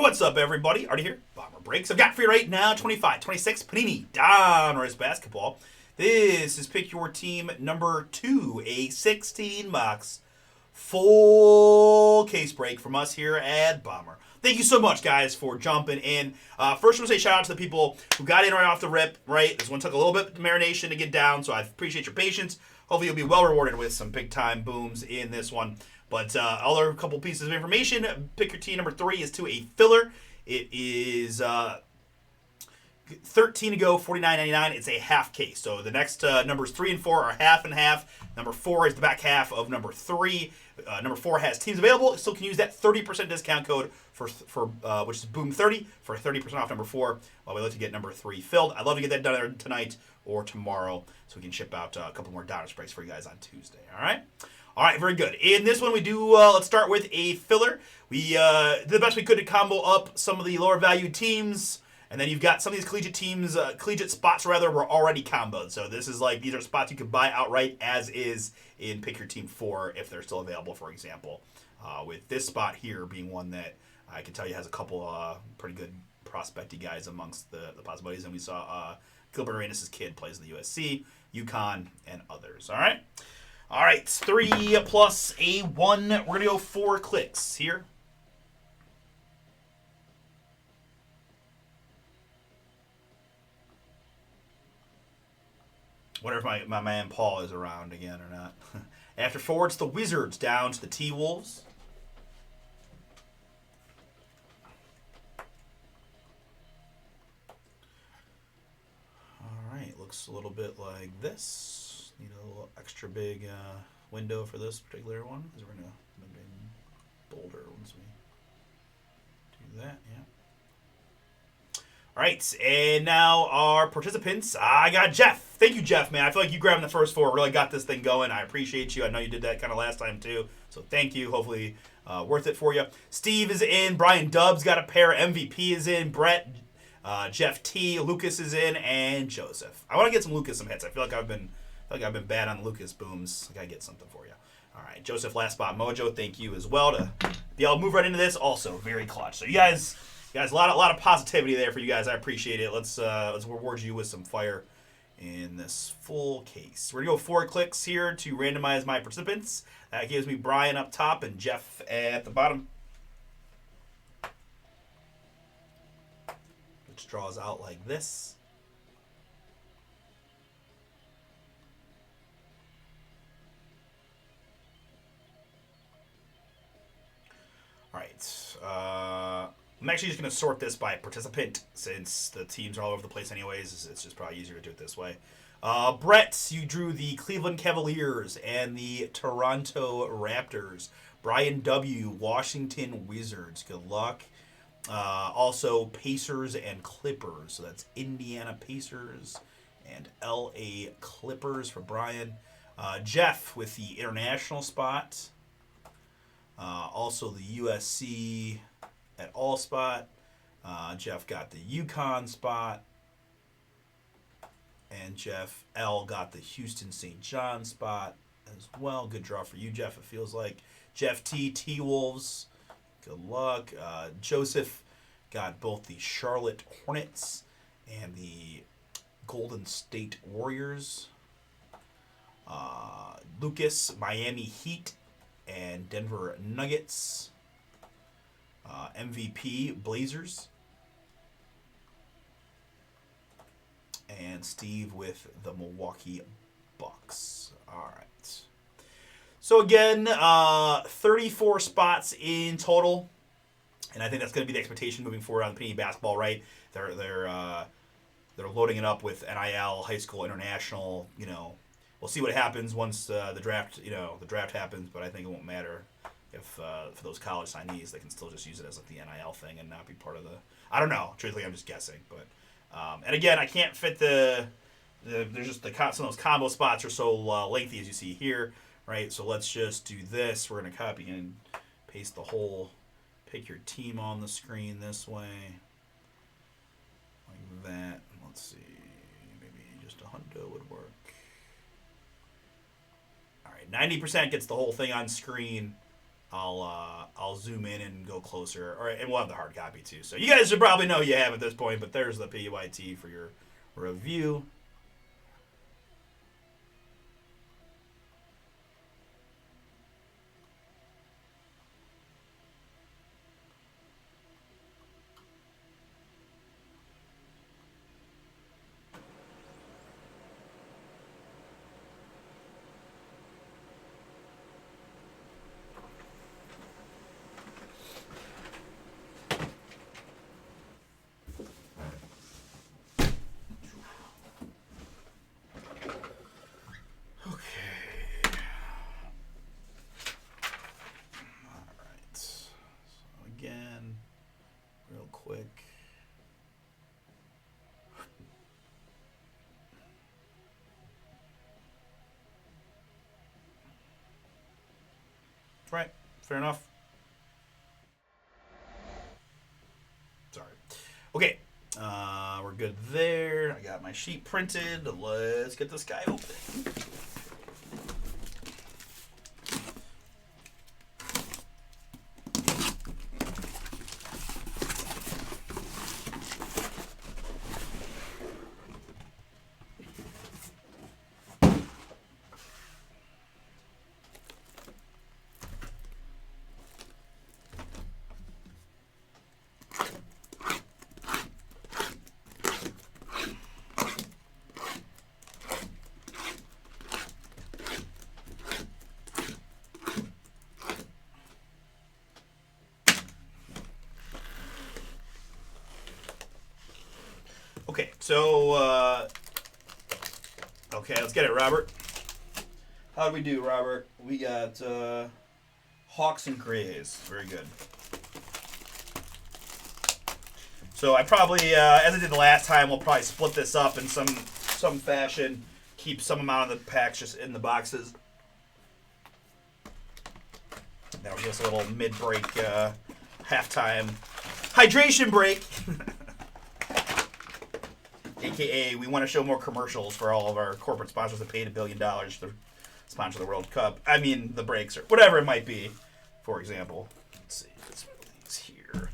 what's up, everybody? Artie here. Bomber Breaks. I've got for you right now 25, 26 Panini Donruss basketball. This is Pick Your Team number 2, a 16-box full case break from us here at Bomber. Thank you so much, guys, for jumping in. First, I want to say shout out to the people who got in right off the rip, right? This one took a little bit of marination to get down, so I appreciate your patience. Hopefully, you'll be well rewarded with some big-time booms in this one. But other couple pieces of information. Pick Your Team number 3 is to a filler. It is 13 to go, $49.99. It's a half case. So the next numbers 3 and 4 are half and half. Number 4 is the back half of number 3. Number 4 has teams available. You still can use that 30% discount code for which is Boom 30 for 30% off number 4 while we look to get number 3 filled. I'd love to get that done tonight or tomorrow so we can ship out a couple more Donruss breaks for you guys on Tuesday. All right? All right, very good. In this one, we do, let's start with a filler. We did the best we could to combo up some of the lower value teams, and then you've got some of these collegiate teams, collegiate spots rather, were already comboed. So this is like, these are spots you could buy outright as is in Pick Your Team 4 if they're still available, for example. With this spot here being one that I can tell you has a couple pretty good prospecty guys amongst the possibilities. And we saw Gilbert Arenas' kid plays in the USC, UConn, and others. All right? All right, 3 plus a 1. We're going to go 4 clicks here. Wonder if my man Paul is around again or not. After forwards, the Wizards down to the T-Wolves. All right, looks a little bit like this. Need a little extra big window for this particular one because we're going to make it bolder once we do that. Yeah. All right, and now our participants. I got Jeff. Thank you, Jeff, man. I feel like you grabbing the first 4 really got this thing going. I appreciate you. I know you did that kind of last time too, so thank you. Hopefully worth it for you. Steve is in. Brian Dubbs got a pair. MVP is in. Brett, Jeff T, Lucas is in, and Joseph. I want to get some Lucas some hits. I feel like I've been bad on Lucas booms. I gotta get something for you. All right, Joseph, last spot mojo. Thank you as well to be able to move right into this. Also very clutch. So you guys, a lot of positivity there for you guys. I appreciate it. Let's reward you with some fire in this full case. We're gonna go 4 clicks here to randomize my participants. That gives me Brian up top and Jeff at the bottom, which draws out like this. All right, I'm actually just going to sort this by participant since the teams are all over the place anyways. It's just probably easier to do it this way. Brett, you drew the Cleveland Cavaliers and the Toronto Raptors. Brian W., Washington Wizards. Good luck. Also, Pacers and Clippers. So that's Indiana Pacers and LA Clippers for Brian. Jeff with the international spot. Also the USC at all spot. Jeff got the UConn spot. And Jeff L got the Houston St. John spot as well. Good draw for you, Jeff, it feels like. Jeff T, T-Wolves. Good luck. Joseph got both the Charlotte Hornets and the Golden State Warriors. Lucas, Miami Heat and Denver Nuggets. MVP, Blazers. And Steve with the Milwaukee Bucks. All right. So again, 34 spots in total. And I think that's going to be the expectation moving forward on the Panini basketball, right? They're loading it up with NIL, high school, international, We'll see what happens once the draft happens, but I think it won't matter if for those college signees they can still just use it as like the NIL thing and not be part of the. I don't know. Truthfully, I'm just guessing, but and again, I can't fit there's just some of those combo spots are so lengthy as you see here, right? So let's just do this. We're gonna copy and paste the whole Pick Your Team on the screen this way, like that. Let's see, maybe just a hundo would work. 90% gets the whole thing on screen. I'll zoom in and go closer. All right, and we'll have the hard copy too. So you guys should probably know you have at this point, but there's the PYT for your review. Right, fair enough. Sorry. Okay, we're good there. I got my sheet printed. Let's get this guy open. Okay, so, okay, let's get it, Robert. How do we do, Robert? We got Hawks and Grays. Very good. So I probably, as I did the last time, we'll probably split this up in some fashion. Keep some amount of the packs just in the boxes. That'll give us a little mid-break, halftime hydration break. AKA, we want to show more commercials for all of our corporate sponsors that paid $1 billion to sponsor the World Cup. I mean, the breaks or whatever it might be, for example. Let's see. Let's move these here.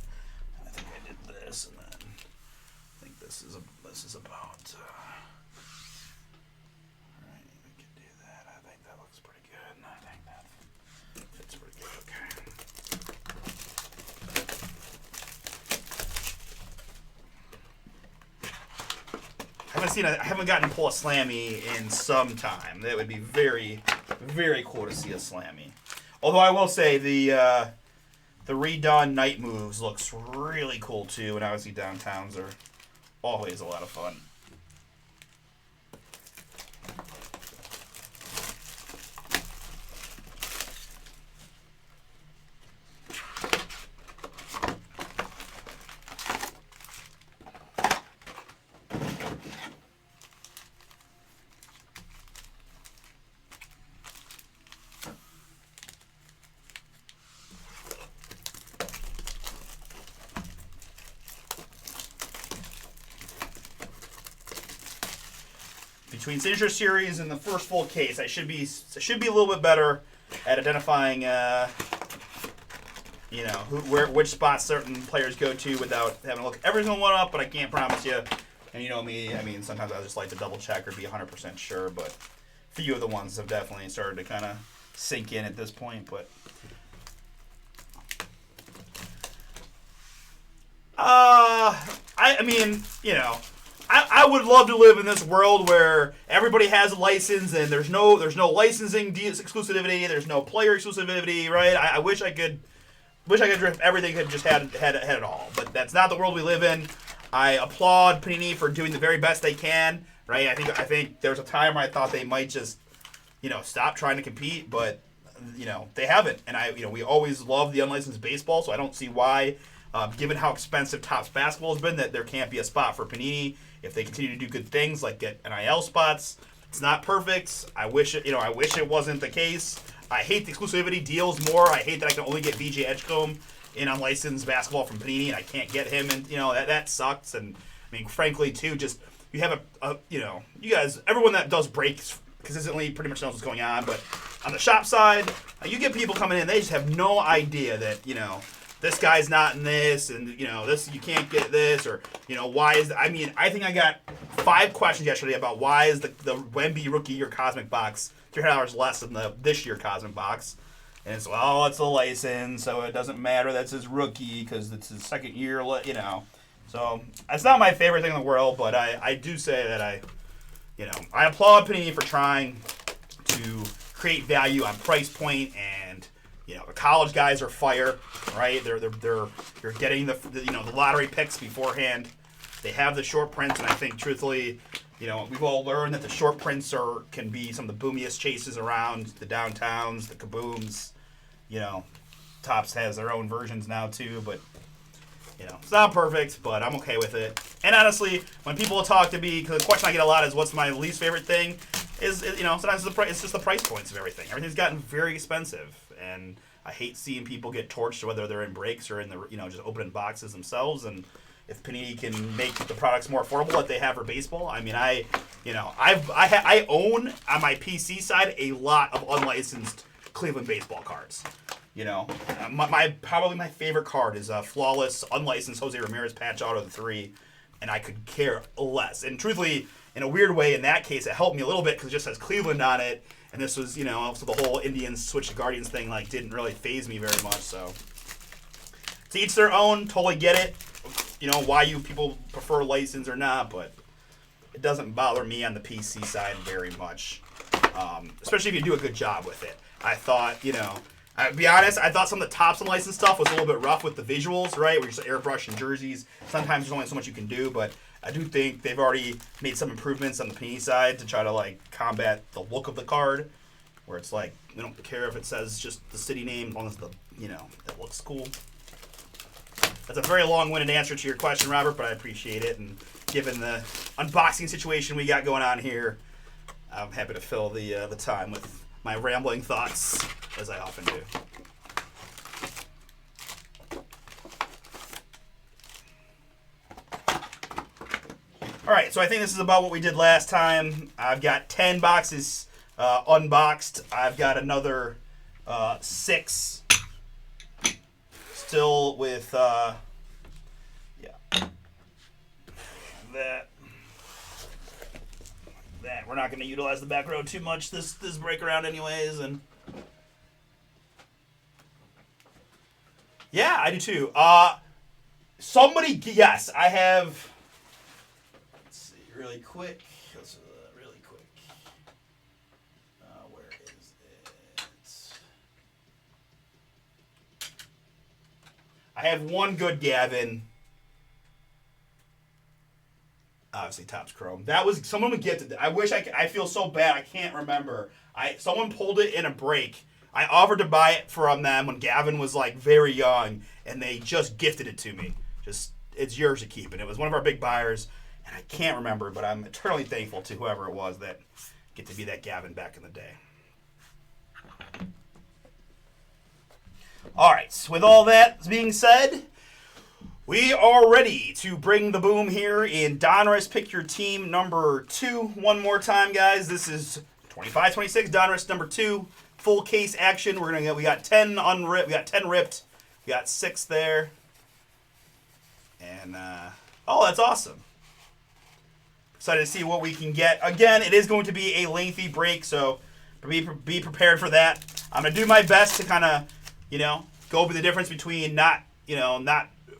I think I did this, and then I think this is about. All right, we can do that. I think that looks pretty good. I think that fits pretty good. Okay. I haven't gotten to pull a Slammy in some time. That would be very, very cool to see a Slammy. Although I will say the redone night moves looks really cool too, and obviously downtowns are always a lot of fun. Between Signature Series and the first full case, I should be a little bit better at identifying, which spots certain players go to without having to look every single one up. But I can't promise you. And you know me, I mean, sometimes I just like to double check or be 100% sure. But a few of the ones have definitely started to kind of sink in at this point. But I mean, I would love to live in this world where everybody has a license and there's no licensing exclusivity, there's no player exclusivity, right? I wish I could drift everything had just had it all, but that's not the world we live in. I applaud Panini for doing the very best they can, right? I think there was a time where I thought they might just stop trying to compete, but they haven't, and we always love the unlicensed baseball, so I don't see why. Given how expensive Topps basketball has been, that there can't be a spot for Panini if they continue to do good things like get NIL spots. It's not perfect. I wish it wasn't the case. I hate the exclusivity deals more. I hate that I can only get VJ Edgecombe in unlicensed basketball from Panini, and I can't get him, and that sucks. And I mean, frankly, too, just you have you guys, everyone that does breaks consistently pretty much knows what's going on, but on the shop side, you get people coming in, they just have no idea that, this guy's not in this, and, this, you can't get this, or, why is, I think I got 5 questions yesterday about why is the Wemby Rookie Year Cosmic Box $300 less than the this year Cosmic Box. And it's, well, it's a license, so it doesn't matter that's his rookie because it's his second year, So, it's not my favorite thing in the world, but I do say that I applaud Panini for trying to create value on price point, and, the college guys are fire, right? They're you're getting the lottery picks beforehand. They have the short prints, and I think, truthfully, we've all learned that the short prints can be some of the boomiest chases around, the downtowns, the kabooms. Topps has their own versions now too, but it's not perfect, but I'm okay with it. And honestly, when people talk to me, because the question I get a lot is, "What's my least favorite thing?" Sometimes it's just the price points of everything. Everything's gotten very expensive, and I hate seeing people get torched, whether they're in breaks or in the just opening boxes themselves. And if Panini can make the products more affordable, like they have for baseball, I own on my PC side a lot of unlicensed Cleveland baseball cards. Probably my favorite card is a flawless, unlicensed Jose Ramirez patch auto of the 3, and I could care less. And truthfully, in a weird way, in that case, it helped me a little bit because it just says Cleveland on it, and this was, so the whole Indians switch to Guardians thing didn't really faze me very much. So to each their own, totally get it. Why you people prefer license or not, but it doesn't bother me on the PC side very much, especially if you do a good job with it. I thought, I'll be honest, I thought some of the Topps and license stuff was a little bit rough with the visuals, right? Where you're just airbrushing jerseys. Sometimes there's only so much you can do, but I do think they've already made some improvements on the Panini side to try to combat the look of the card, where it's we don't care if it says just the city name as long as that looks cool. That's a very long-winded answer to your question, Robert, but I appreciate it. And given the unboxing situation we got going on here, I'm happy to fill the time with my rambling thoughts, as I often do. All right, so I think this is about what we did last time. I've got 10 boxes unboxed. I've got another 6 still with that. We're not going to utilize the back row too much this break around anyways. And yeah, I do too. Yes, I have. Let's see, really quick. Where is it? I have one good Gavin. Obviously, Topps Chrome. That was someone would get to. I wish I feel so bad. I can't remember. Someone pulled it in a break. I offered to buy it from them when Gavin was very young, and they just gifted it to me. It's yours to keep, and it was one of our big buyers, and I can't remember, but I'm eternally thankful to whoever it was that get to be that Gavin back in the day. All right. With all that being said, we are ready to bring the boom here in Donruss Pick Your Team number 2. One more time, guys. This is 25-26 Donruss number 2. Full case action. We got 10 unripped. We got 10 ripped. We got 6 there. And that's awesome. Excited to see what we can get. Again, it is going to be a lengthy break, so be prepared for that. I'm gonna do my best to kind of, go over the difference between not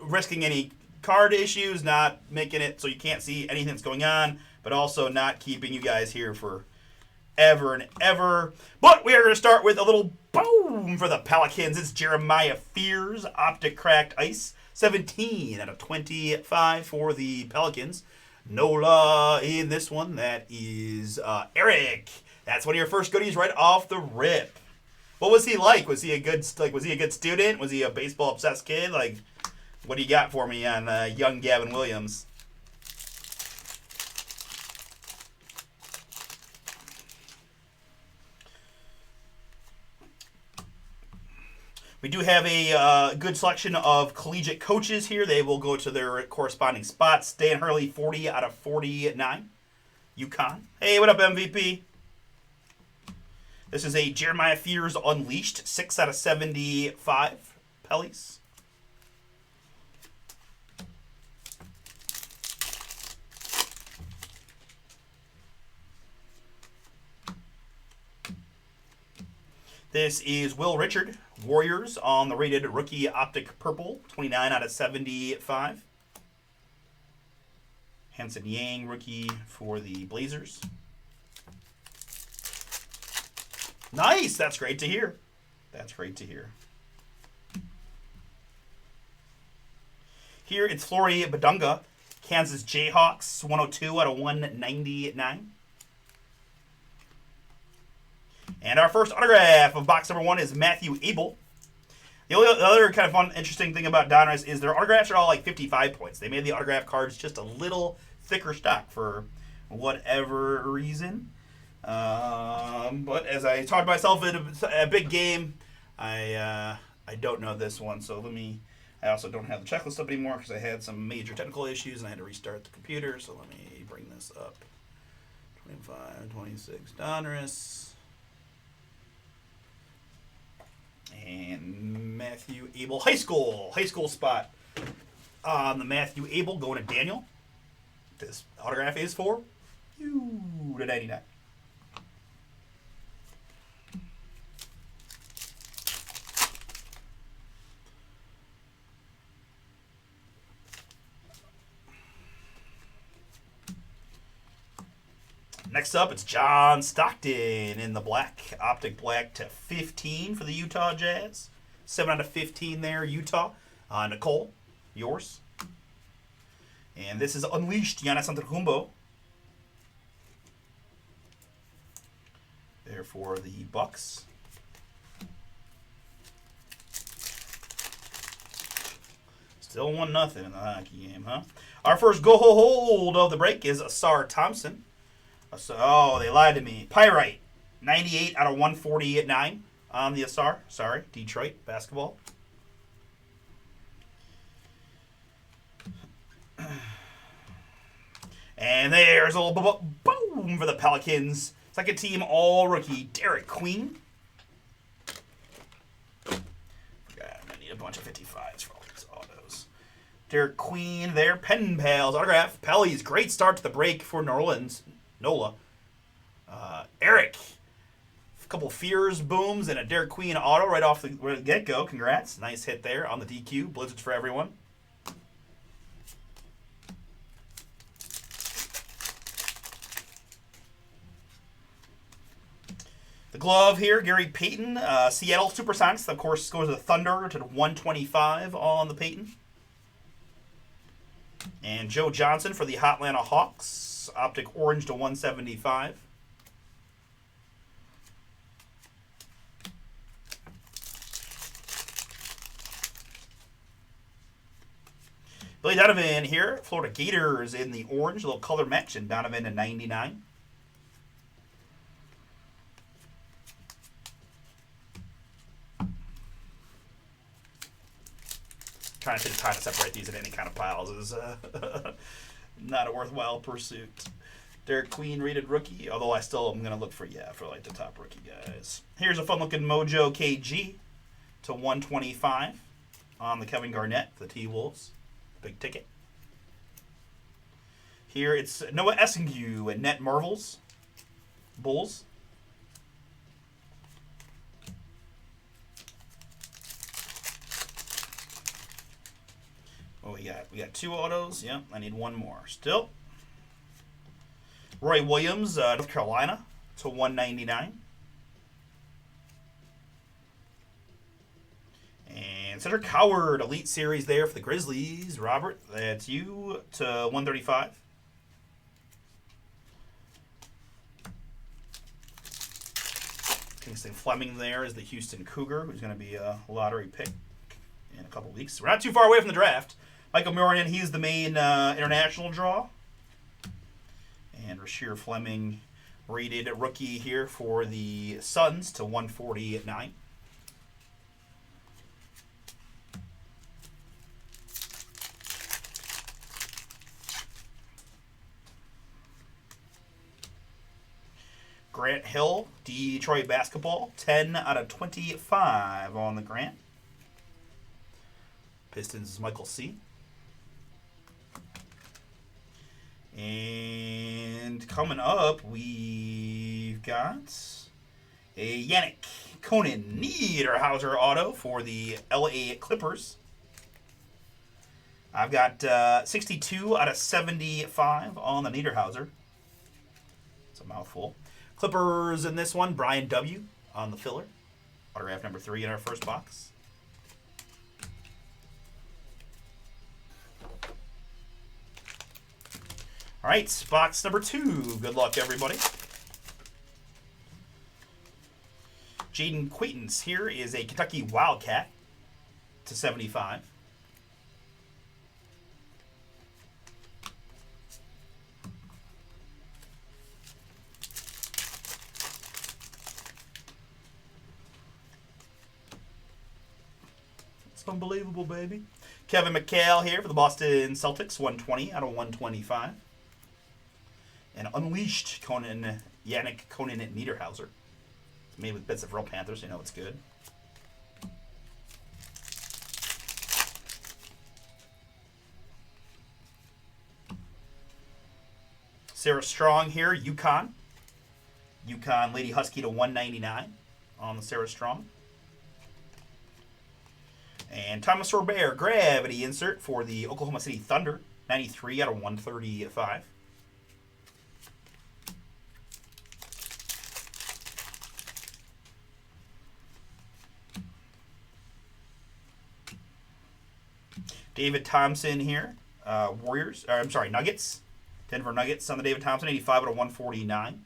risking any card issues, not making it so you can't see anything that's going on, but also not keeping you guys here for ever and ever. But we are going to start with a little boom for the Pelicans. It's Jeremiah Fears, Optic Cracked Ice, 17 out of 25 for the Pelicans. Nola in this one. That is Eric. That's one of your first goodies right off the rip. What was he like? Was he a good student? Was he a baseball obsessed kid? What do you got for me on young Gavin Williams? We do have a good selection of collegiate coaches here. They will go to their corresponding spots. Dan Hurley, 40 out of 49. UConn. Hey, what up, MVP? This is a Jeremiah Fears Unleashed, 6 out of 75 Pellies. This is Will Richard, Warriors, on the rated rookie Optic Purple, 29 out of 75. Hanson Yang, rookie for the Blazers. Nice! That's great to hear. That's great to hear. Here it's Flory Badunga, Kansas Jayhawks, 102 out of 199. And our first autograph of box number 1 is Matthew Abel. The other kind of fun, interesting thing about Donruss is their autographs are all like 55 points. They made the autograph cards just a little thicker stock for whatever reason. But as I talked myself in a big game, I don't know this one. So I also don't have the checklist up anymore because I had some major technical issues and I had to restart the computer. So let me bring this up. 25, 26, Donruss. And Matthew Abel, high school spot on the Matthew Abel going to Daniel. This autograph is for you to 99. Next up, it's John Stockton in the black, Optic Black to 15 for the Utah Jazz. 7 out of 15 there, Utah. Nicole, yours. And this is Unleashed, Giannis Antetokounmpo. There for the Bucks. Still 1-0 in the hockey game, huh? Our first goal of the break is Asar Thompson. So, they lied to me. Pyrite, 98 out of 149 on the Asar. Sorry, Detroit basketball. And there's a little boom for the Pelicans. Second team all rookie, Derek Queen. Forgot, I need a bunch of 55s for all these autos. Derek Queen there, Pen Pals autograph. Pellies, great start to the break for New Orleans. Nola. Eric. A couple Fears booms and a Derek Queen auto right off the get-go. Congrats. Nice hit there on the DQ. Blizzards for everyone. The glove here, Gary Payton. Seattle Supersonics, of course, goes to the Thunder to 125 on the Payton. And Joe Johnson for the Hotlanta Hawks. Optic Orange to 175. Billy Donovan here. Florida Gators in the orange. A little color match. And Donovan to 99. Trying to take time to separate these in any kind of piles is not a worthwhile pursuit. Derek Queen rated rookie, although I still am going to look for like the top rookie guys. Here's a fun looking Mojo KG to 125 on the Kevin Garnett for the T-Wolves. Big ticket. Here it's Noah Essingue and Net Marvels. Bulls. What we got? We got 2 autos. Yep, I need 1 more. Still. Roy Williams, North Carolina to 199. And Cedric Howard, Elite Series there for the Grizzlies. Robert, that's you to 135. Kingston Fleming there is the Houston Cougar, who's going to be a lottery pick in a couple weeks. We're not too far away from the draft. Michael Murian, he's the main international draw. And Rasheer Fleming, rated rookie here for the Suns to 149. Grant Hill, Detroit basketball. 10 out of 25 on the Grant. Pistons, Michael C. And coming up, we've got a Yannick Conan Niederhauser auto for the LA Clippers. I've got 62 out of 75 on the Niederhauser. It's a mouthful. Clippers in this one, Brian W. on the filler. Autograph number 3 in our first box. All right, box number 2. Good luck, everybody. Jaden Quaintance here is a Kentucky Wildcat to 75. It's unbelievable, baby. Kevin McHale here for the Boston Celtics, 120 out of 125. And Unleashed Yannick Conan Niederhauser. It's made with bits of real Panthers, so you know it's good. Sarah Strong here, UConn. UConn Lady Husky to 199 on the Sarah Strong. And Thomas Robert, Gravity insert for the Oklahoma City Thunder, 93 out of 135. David Thompson here, Nuggets. Denver Nuggets on the David Thompson, 85 out of 149.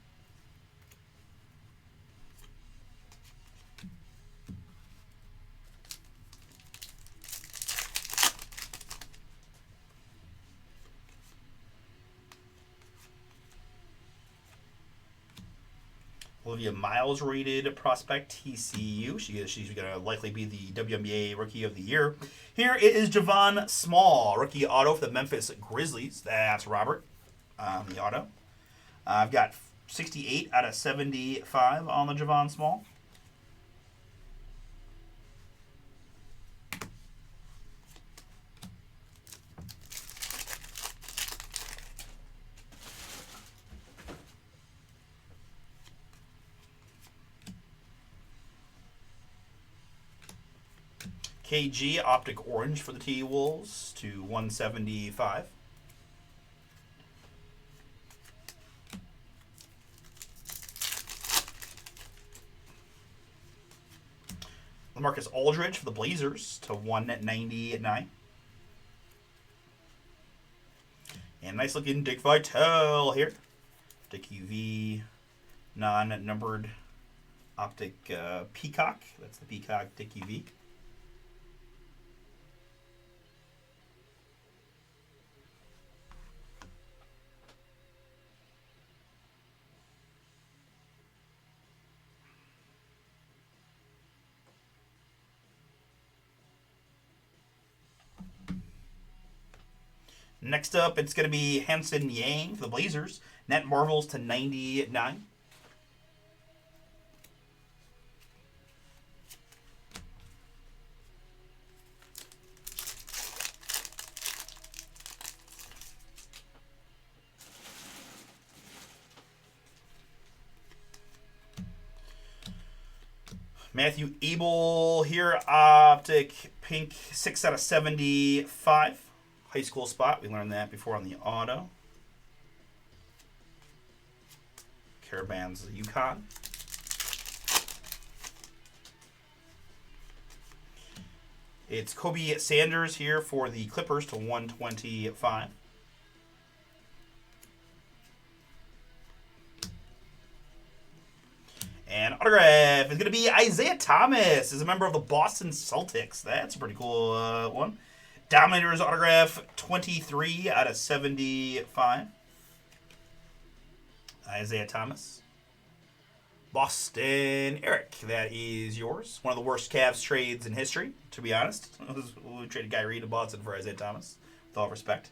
Olivia Miles rated prospect, TCU. She's going to likely be the WNBA Rookie of the Year. Here it is Javon Small, rookie auto for the Memphis Grizzlies. That's Robert on the auto. I've got 68 out of 75 on the Javon Small. KG Optic Orange for the T-Wolves to 175. LaMarcus Aldridge for the Blazers to 199. And nice looking Dick Vitale here. Dick UV non-numbered Optic Peacock. That's the Peacock Dick UV. Next up, it's going to be Hanson Yang for the Blazers. Net Marvels to 99. Matthew Abel here, Optic Pink, 6 out of 75. High school spot. We learned that before on the auto. Caravan's UConn. It's Kobe Sanders here for the Clippers to 125. And autograph is going to be Isaiah Thomas as a member of the Boston Celtics. That's a pretty cool one. Dominator's autograph, 23 out of 75. Isaiah Thomas. Boston Eric, that is yours. One of the worst Cavs trades in history, to be honest. We traded Kyrie to Boston for Isaiah Thomas, with all respect.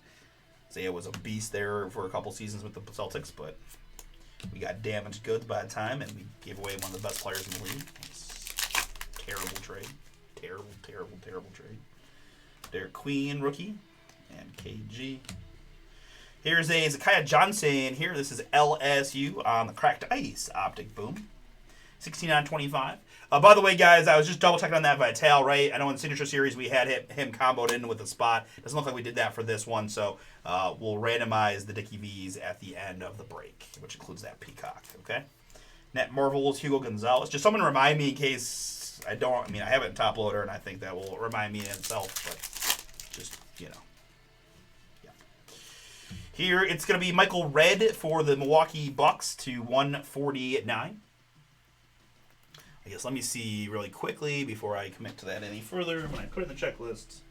Isaiah was a beast there for a couple seasons with the Celtics, but We got damaged goods by the time, and we gave away one of the best players in the league. Terrible trade. Terrible, terrible, terrible trade. Derek Queen, rookie. And KG. Here's a Zakiya Johnson here. This is LSU on the Cracked Ice Optic Boom. 16/25. By the way, guys, I was just double checking on that Vital, right? I know in the Signature Series we had him comboed in with a spot. Doesn't look like we did that for this one, so we'll randomize the Dickie V's at the end of the break, which includes that Peacock, okay? Net Marvels, Hugo Gonzalez. Just someone remind me in case I don't. I mean, I have it in top loader, and I think that will remind me in itself, but just, you know. Yeah. Here, it's going to be Michael Redd for the Milwaukee Bucks to 149. I guess let me see really quickly before I commit to that any further. When I put in the checklist,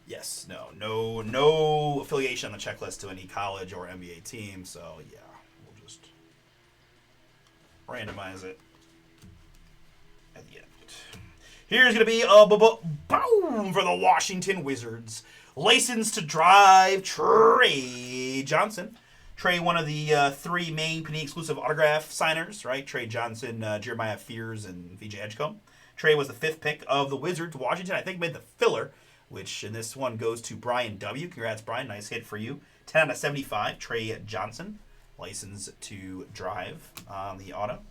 yes, no affiliation on the checklist to any college or NBA team. So yeah, we'll just randomize it at the end. Here's gonna be a boom for the Washington Wizards. License to Drive, Trey Johnson. Trey, one of the three main Panini exclusive autograph signers, right? Trey Johnson, Jeremiah Fears, and VJ Edgecombe. Trey was the 5th pick of the Wizards. Washington, I think, made the filler, which in this one goes to Brian W. Congrats, Brian. Nice hit for you. 10/75, Trey Johnson. License to Drive on the auto.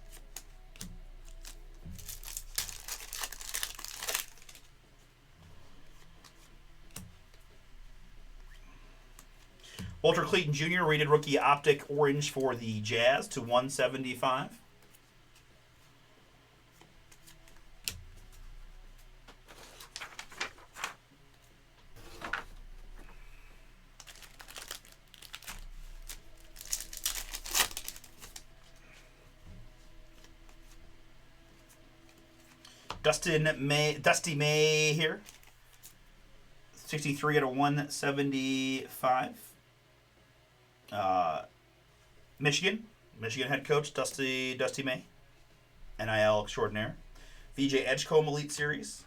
Walter Clayton Jr., rated rookie optic orange for the Jazz to 175. Dusty May here. 63/175. Michigan head coach Dusty May, NIL extraordinaire. VJ Edgecombe Elite Series.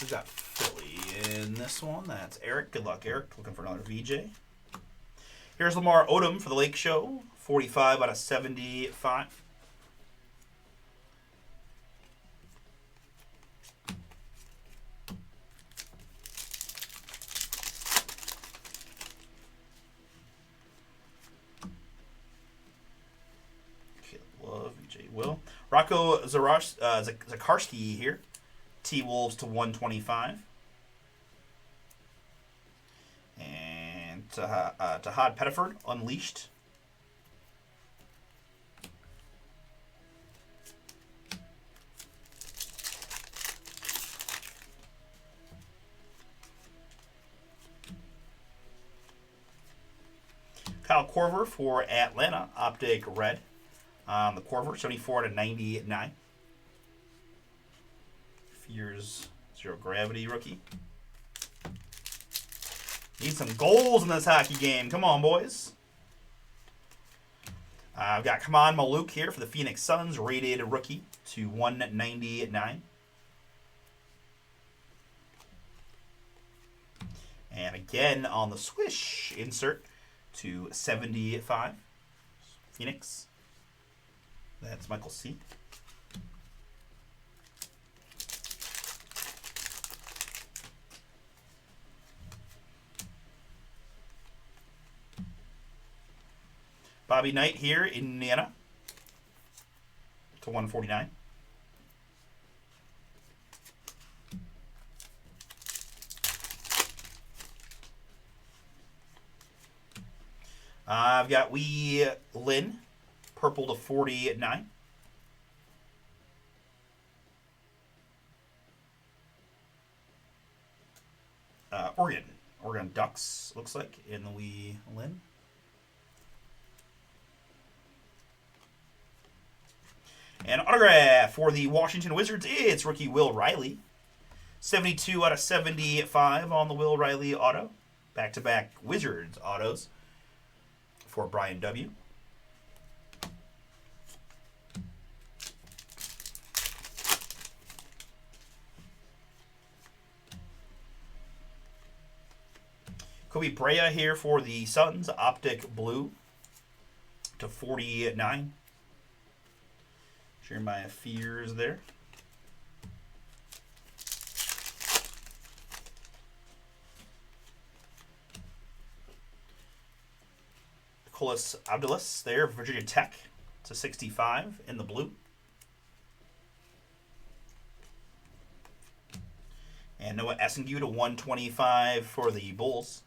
We got Philly in this one. That's Eric. Good luck, Eric. Looking for another VJ. Here's Lamar Odom for the Lake Show. 45/75. Will. Rocco Zakarski here. T-Wolves to 125. And Tahad Pettiford, Unleashed. Kyle Korver for Atlanta, Optic Red. The Korver, 74/99. Fears Zero Gravity rookie. Need some goals in this hockey game. Come on, boys. I've got Kaman Maluk here for the Phoenix Suns, rated rookie to 199. And again on the swish insert to 75. Phoenix. That's Michael C. Bobby Knight here in Indiana to 149. I've got Wee Lin, purple to 49. Oregon Ducks, looks like, in the Wee Lin. And autograph for the Washington Wizards, it's rookie Will Riley. 72/75 on the Will Riley auto. Back-to-back Wizards autos for Brian W. Kobe Brea here for the Suns. Optic blue to 49. Jeremiah Fears there. Nicholas Abdulis there, Virginia Tech to 65 in the blue. And Noah Essengue to 125 for the Bulls.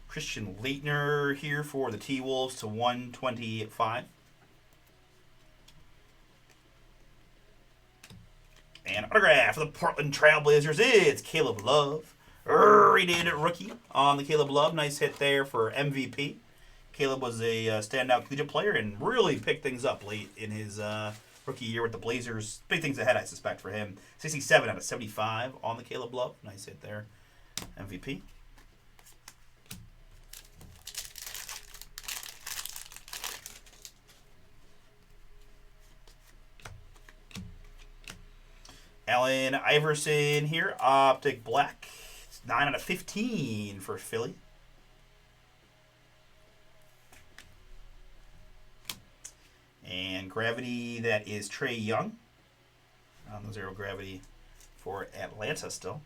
Christian Leitner here for the T-Wolves to 125. And autograph for the Portland Trailblazers, it's Caleb Love. Rated rookie on the Caleb Love. Nice hit there for MVP. Caleb was a standout collegiate player and really picked things up late in his rookie year with the Blazers. Big things ahead, I suspect, for him. 67 out of 75 on the Caleb Love. Nice hit there. MVP. Allen Iverson here, Optic Black. It's 9 out of 15 for Philly. And Gravity, that is Trae Young. On the Zero Gravity for Atlanta still.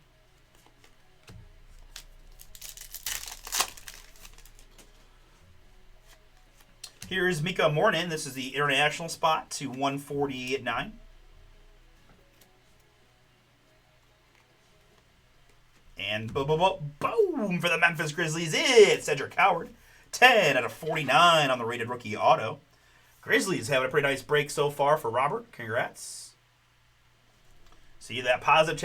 Here's Mika Mornin. This is the international spot to 149. And boom for the Memphis Grizzlies. It's Cedric Howard. 10 out of 49 on the rated rookie auto. Grizzlies having a pretty nice break so far for Robert. Congrats. See that positive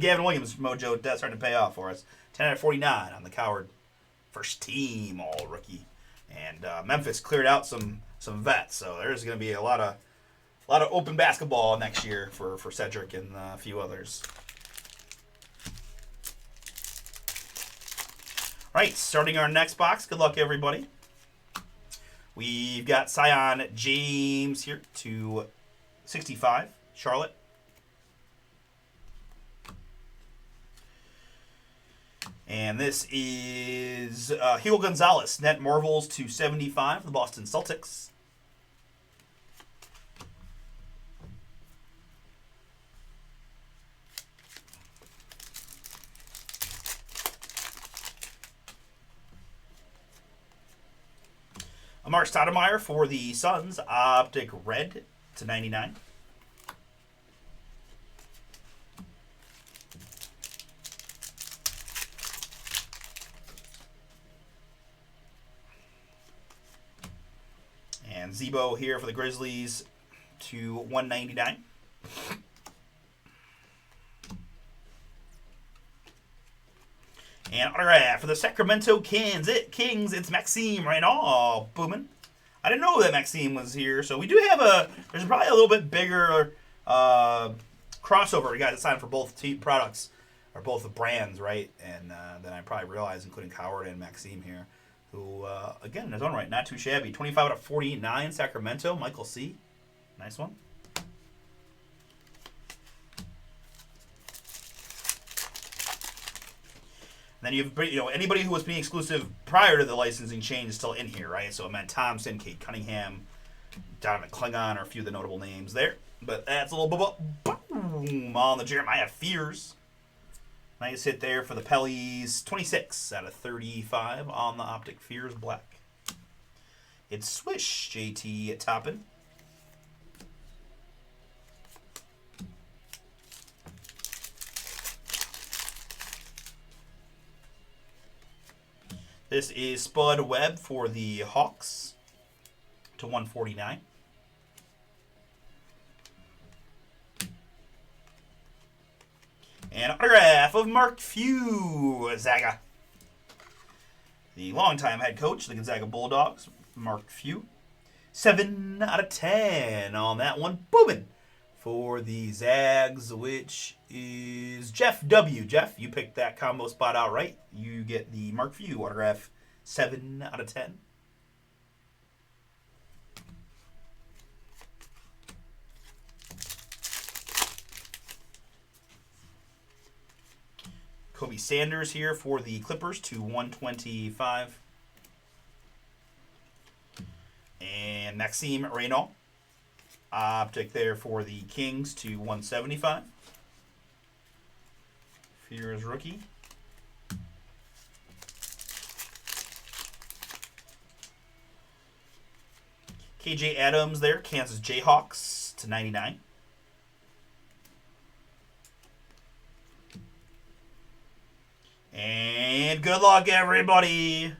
Gavin Williams mojo does start to pay off for us. 10 out of 49 on the Coward first team all rookie. And Memphis cleared out some vets, so there's going to be a lot of open basketball next year for Cedric and a few others. Right, starting our next box. Good luck, everybody. We've got Zion James here to 65, Charlotte. And this is Hugo Gonzalez, Net Marvels to 75, the Boston Celtics. Mark Stoudemire for the Suns, Optic Red to 99. And Zebo here for the Grizzlies to 199. And autograph for the Sacramento Kings, it's Maxime Renaud. Boomin'. I didn't know that Maxime was here, so we do have there's probably a little bit bigger crossover. We got to sign for both products, or both the brands, right? And then I probably realized, including Coward and Maxime here, who, again, in his own right, not too shabby. 25 out of 49, Sacramento, Michael C. Nice one. Then you have, anybody who was being exclusive prior to the licensing change is still in here, right? So it meant Thompson, Kate Cunningham, Donovan Klingon are a few of the notable names there. But that's a little boom on the Jeremiah Fears. Nice hit there for the Pellies. 26 out of 35 on the Optic Fears Black. It's Swish, JT Toppin. This is Spud Webb for the Hawks to 149. And autograph of Mark Few, Zaga. The longtime head coach of the Gonzaga Bulldogs, Mark Few. 7 out of 10 on that one. Booming for the Zags, which is Jeff W. Jeff, you picked that combo spot out right. You get the Mark Few autograph, 7 out of 10. Kobe Sanders here for the Clippers to 125. And Maxime Reynaud. Optic there for the Kings to 175. Here's rookie. KJ Adams there, Kansas Jayhawks to 99. And good luck, everybody.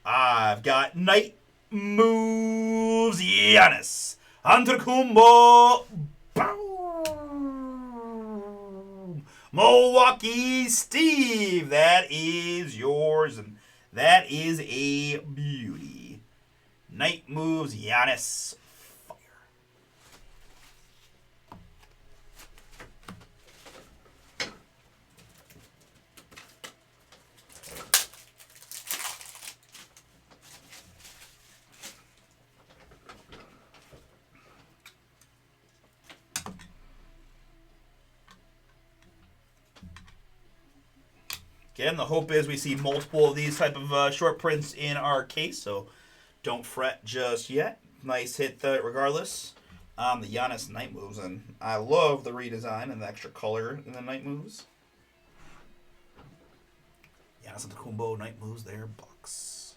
I've got Night Moves Giannis Antetokounmpo. Boom. Milwaukee Steve. That is yours, and that is a beauty. Night Moves Giannis. Fire. Again, the hope is we see multiple of these type of short prints in our case, so don't fret just yet. Nice hit regardless. The Giannis Night Moves, and I love the redesign and the extra color in the Night Moves. Giannis Antetokounmpo Night Moves there, Bucks.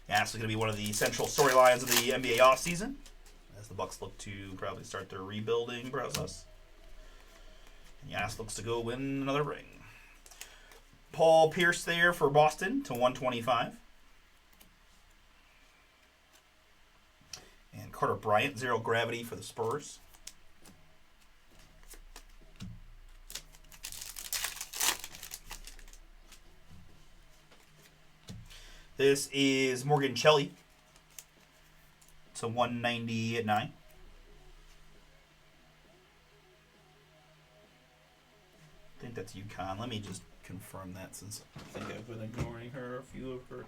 Giannis is going to be one of the central storylines of the NBA offseason as the Bucks look to probably start their rebuilding process. Giannis looks to go win another ring. Paul Pierce there for Boston to 125. And Carter Bryant, Zero Gravity for the Spurs. This is Morgan Shelley to 199. I think that's UConn. Let me just confirm that since I think I've been ignoring her, a few of her.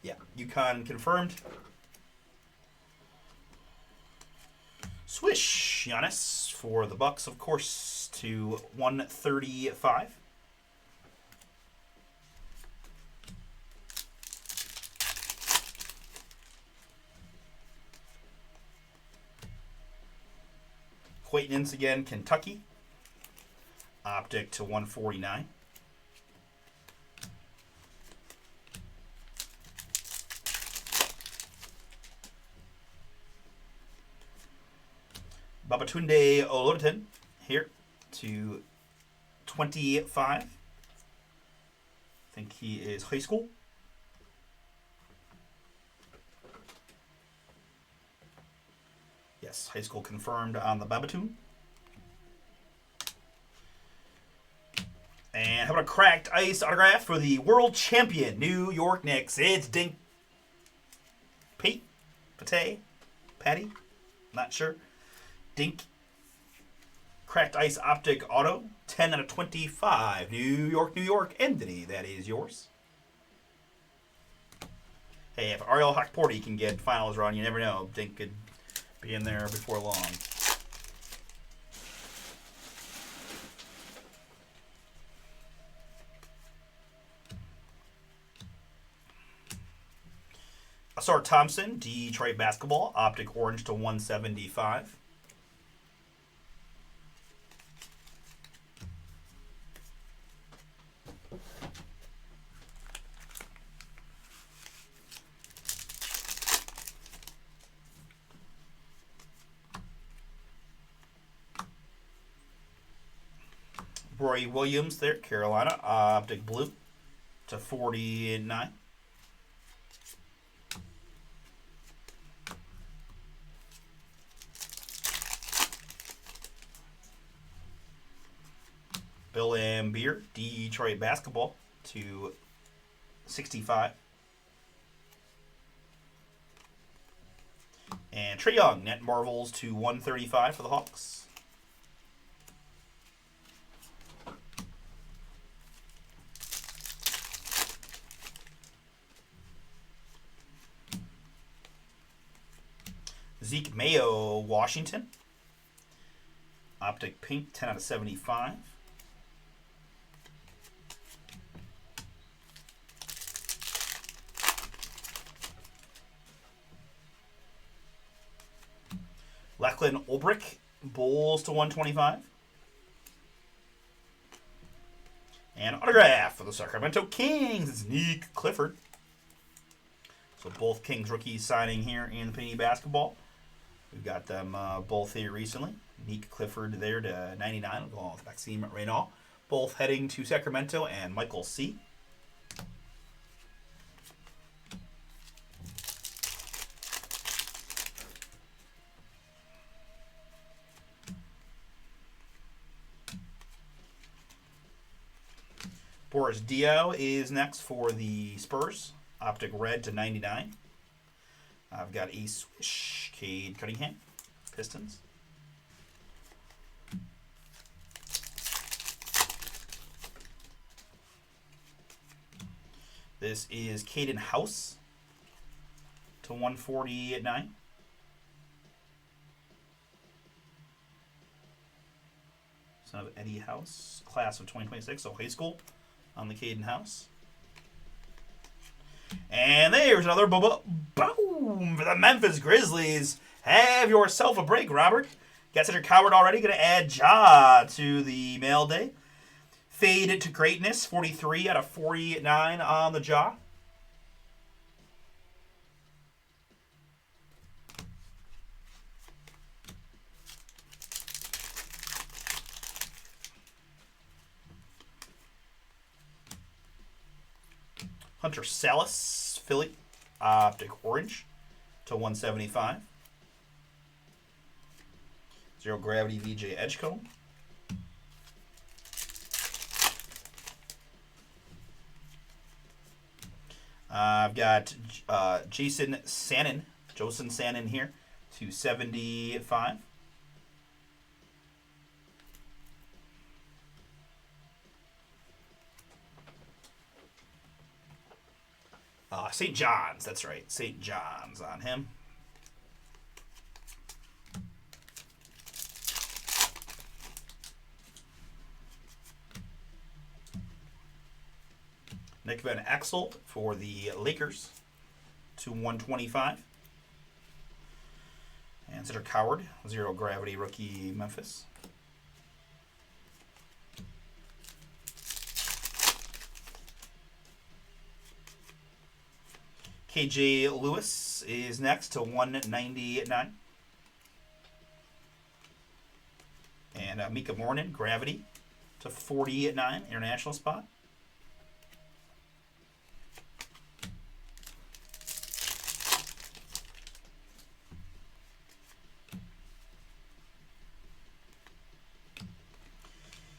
Yeah, UConn confirmed. Swish, Giannis for the Bucks, of course, to 135. Quayton Ince again, Kentucky. Optic to 149. Babatunde Oloton here to 25. I think he is high school. Yes, high school confirmed on the Babatunde. And how about a cracked ice autograph for the world champion New York Knicks? It's Dink. Patty? Not sure. Dink. Cracked ice optic auto. 10 out of 25. New York. Anthony, that is yours. Hey, if Ariel Hockporty can get finals run, you never know. Dink could be in there before long. Asar Thompson, Detroit basketball, optic orange to 175. Roy Williams there, Carolina, optic blue to 49. Bill Laimbeer, Detroit basketball to 65. And Trae Young, net marvels to 135 for the Hawks. Zeke Mayo, Washington. Optic pink, 10 out of 75. Lachlan Ulbrich, Bulls to 125. And autograph for the Sacramento Kings. It's Nick Clifford. So both Kings rookies signing here in the Panini Basketball. We've got them both here recently. Nick Clifford there to 99, along with Maxime Renault. Both heading to Sacramento, and Michael C. Boris Diaw is next for the Spurs. Optic red to 99. I've got a swish. Cade Cunningham, Pistons. This is Caden House to 149. Son of Eddie House, class of 2026, so high school on the Caden House. And there's another boom for the Memphis Grizzlies. Have yourself a break, Robert. Got such a coward already. Going to add Ja to the mail day. Fade to greatness, 43 out of 49 on the Ja. Hunter Salas, Philly, Optic Orange to 175. Zero Gravity VJ Edgecombe. I've got Josen Sannon here to 75. St. John's, that's right. St. John's on him. Nick Van Exel for the Lakers to 125. And Cedric Howard, Zero Gravity rookie Memphis. KJ Lewis is next to 199. And Mika Mornin, Gravity to 49, international spot.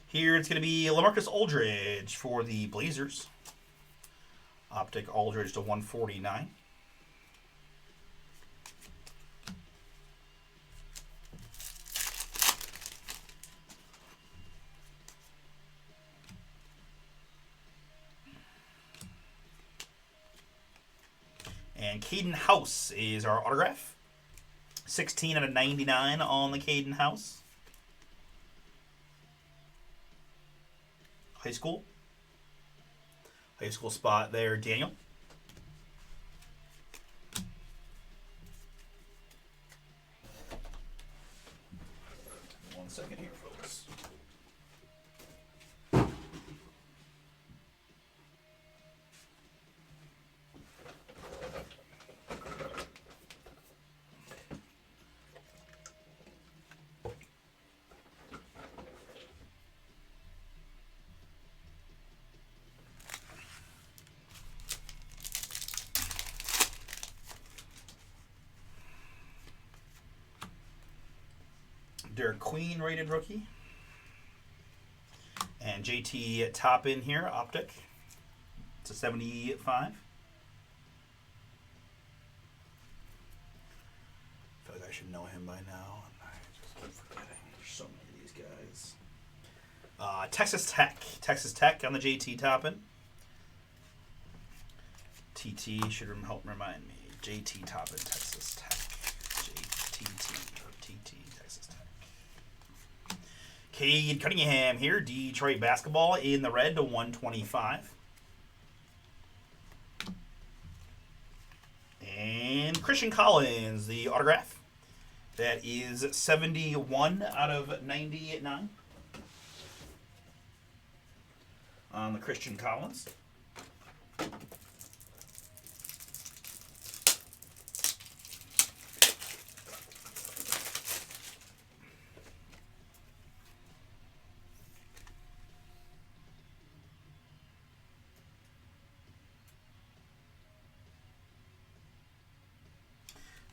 Here it's going to be LaMarcus Aldridge for the Blazers. Optic Aldridge to 149. And Caden House is our autograph. 16 out of 99 on the Caden House. High school spot there, Daniel. One second here, folks. Derek Queen rated rookie. And JT top in here, Optic. It's a 75. I feel like I should know him by now. I just keep forgetting. There's so many of these guys. Texas Tech on the JT top in. TT should help remind me. JT top in Texas Tech. JTT or TT Texas Tech. Cade Cunningham here, Detroit basketball in the red to 125. And Christian Collins, the autograph. That is 71 out of 99 on the Christian Collins.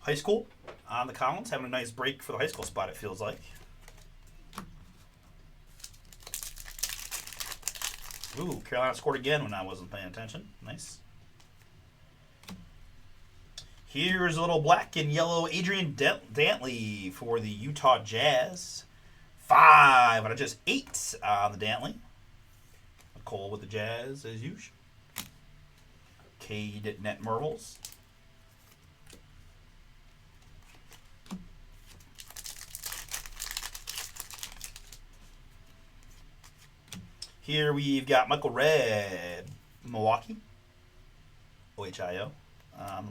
High school on the Collins, having a nice break for the high school spot, it feels like. Ooh, Carolina scored again when I wasn't paying attention. Nice. Here's a little black and yellow Adrian Dantley for the Utah Jazz. 5 out of just 8 on the Dantley. Cole with the Jazz as usual. Cade Net Marbles. Here we've got Michael Redd, Milwaukee, OHIO,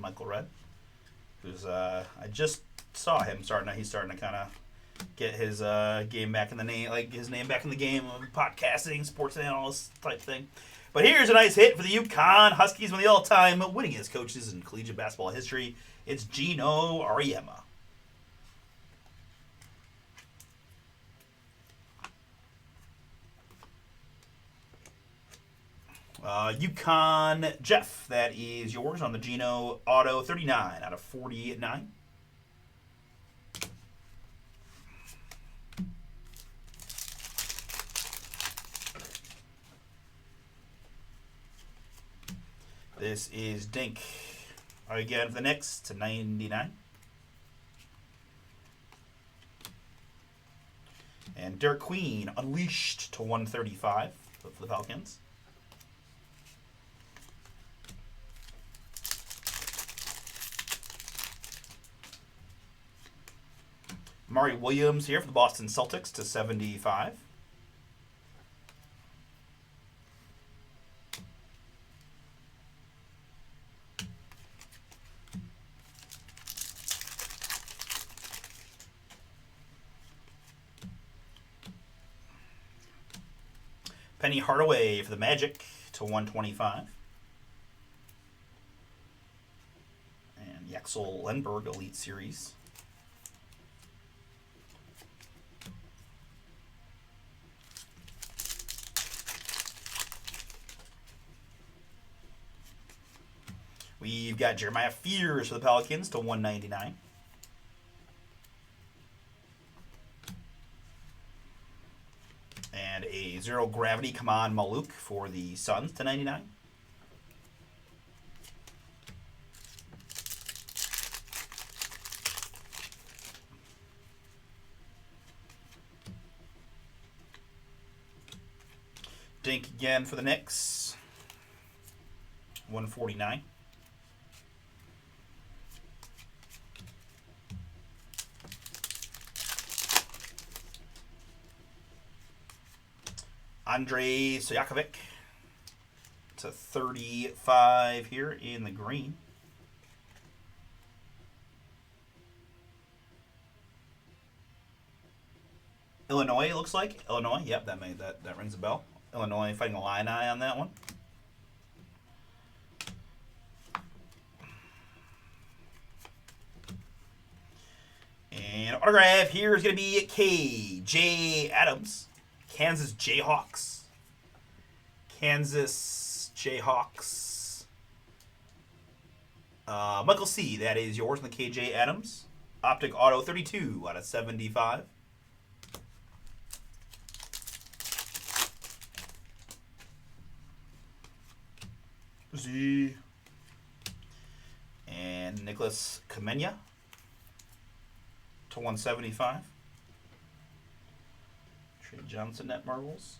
Michael Redd, who's I just saw him he's starting to kind of get his game back in the name, like his name back in the game of podcasting, sports analyst type thing. But here's a nice hit for the UConn Huskies, one of the all-time winningest coaches in collegiate basketball history. It's Gino Auriemma. UConn Jeff, that is yours on the Gino Auto, 39 out of 49. This is Dink again for the Knicks to 99. And Derek Queen, Unleashed to 135 for the Falcons. Mari Williams here for the Boston Celtics to 75. Penny Hardaway for the Magic to 125. And Yaxel Lenberg Elite Series. We've got Jeremiah Fears for the Pelicans to 199. And a Zero Gravity Kaman Maluk for the Suns to 99. Dink again for the Knicks. 149. Andrei Stojakovic to 35 here in the green. Illinois, it looks like. Illinois, yep, that rings a bell. Illinois fighting Illini on that one. And autograph here is going to be K.J. Adams. Kansas Jayhawks. Michael C., that is yours in the KJ Adams. Optic Auto, 32 out of 75. Z. And Nicholas Kamenya to 175. Trey Johnson Net Marbles.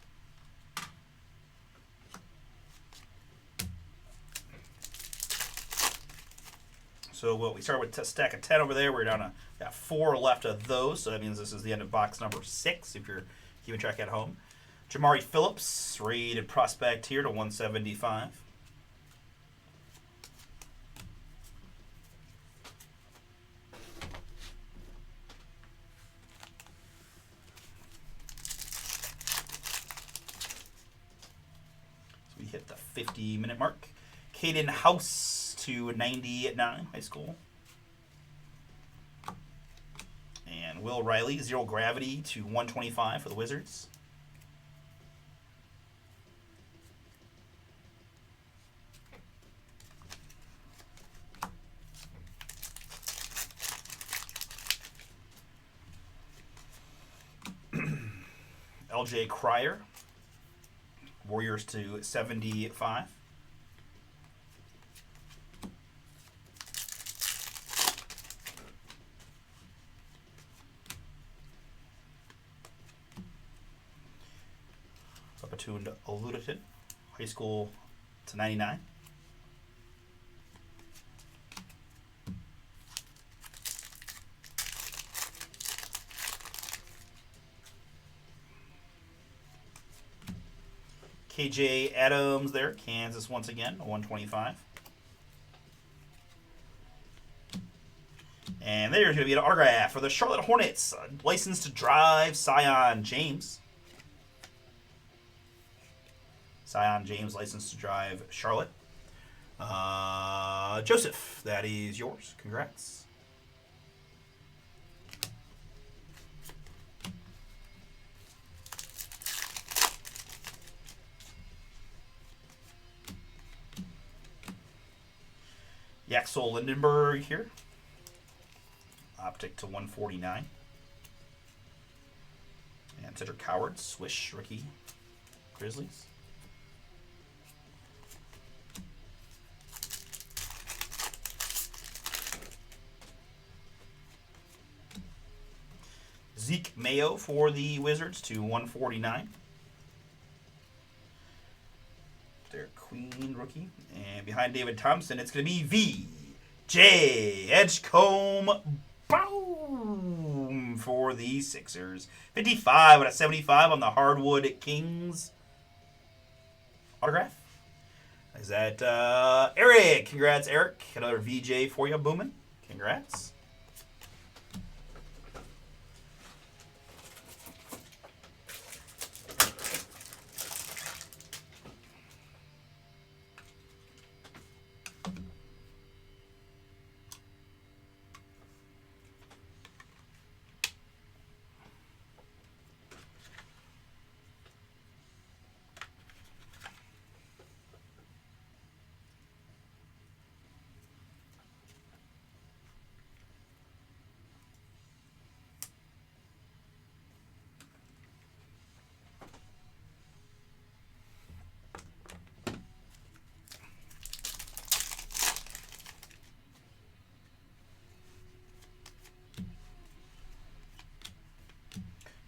So we started with a stack of 10 over there. We're down to got 4 left of those. So that means this is the end of box number 6. If you're Keeping track at home. Jamari Phillips, rated prospect here to 175. So we hit the 50-minute mark. Caden House to 99, high school. And Will Riley, 0 gravity to 125 for the Wizards. LJ Cryer, Warriors to 75. Tuned Aluditon, high school to 99. KJ Adams there, Kansas once again, 125. And there's going to be an autograph for the Charlotte Hornets, licensed to drive, Sion James. Sion James, licensed to drive, Charlotte. Joseph, that is yours. Congrats. Yaxel Lindenberg here. Optic to 149. And Cedric Coward, Swish rookie, Grizzlies. Zeke Mayo for the Wizards to 149. Derek Queen rookie. And behind David Thompson, it's going to be V.J. Edgecombe. Boom! For the Sixers. 55 out of 75 on the Hardwood Kings autograph. Is that Eric? Congrats, Eric. Another VJ for you, booming. Congrats.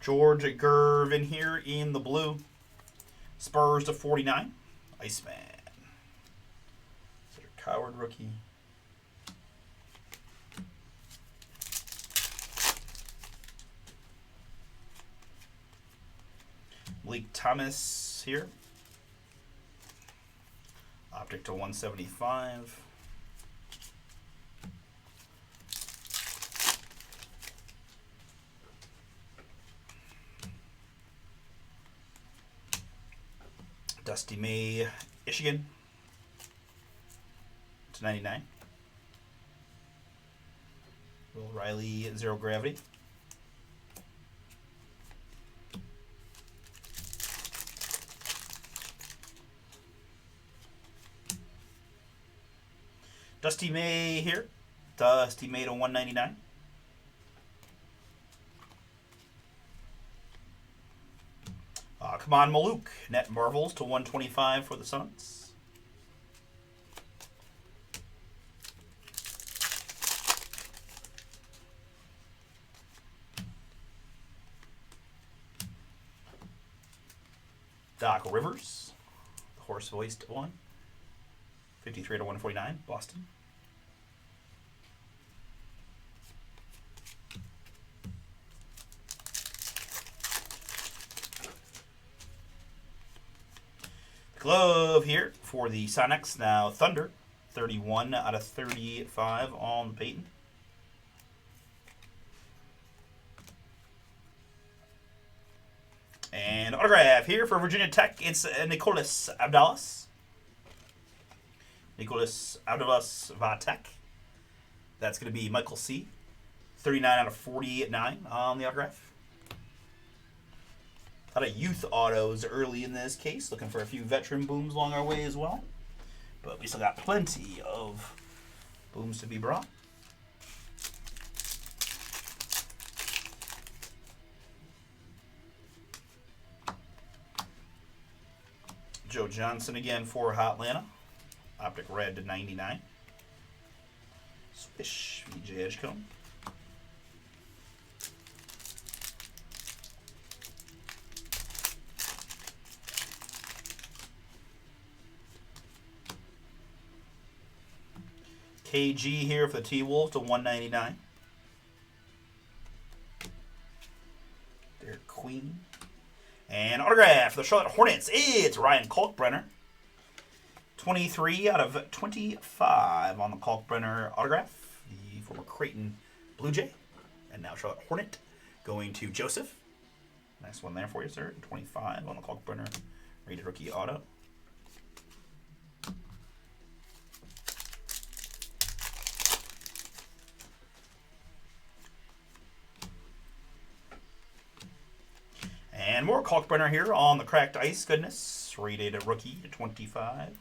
George Gervin here in the blue. Spurs to 49. Iceman. Coward rookie. Malik Thomas here. Optic to 175. Dusty May, Michigan to 99. Will Riley, 0 gravity. Dusty May here. Dusty May to 199. Come on, Maluk. Net Marvels to 125 for the Suns. Doc Rivers, the horse voiced one. 53 to 149, Boston. Glove here for the Sonics. Now Thunder. 31 out of 35 on the Peyton. And autograph here for Virginia Tech. It's Nicholas Abdallas. Nicholas Abdallas Vatek. That's going to be Michael C. 39 out of 49 on the autograph. A lot of youth autos early in this case. Looking for a few veteran booms along our way as well. But we still got plenty of booms to be brought. Joe Johnson again for Hotlanta. Optic red to 99. Swish, VJ Edgecombe. KG here for the T-Wolves to 199. Derek Queen. And autograph for the Charlotte Hornets. It's Ryan Kalkbrenner. 23 out of 25 on the Kalkbrenner autograph. The former Creighton Blue Jay. And now Charlotte Hornet going to Joseph. Nice one there for you, sir. 25 on the Kalkbrenner rated rookie auto. And more Kalkbrenner here on the cracked ice goodness. Rated a rookie to 25.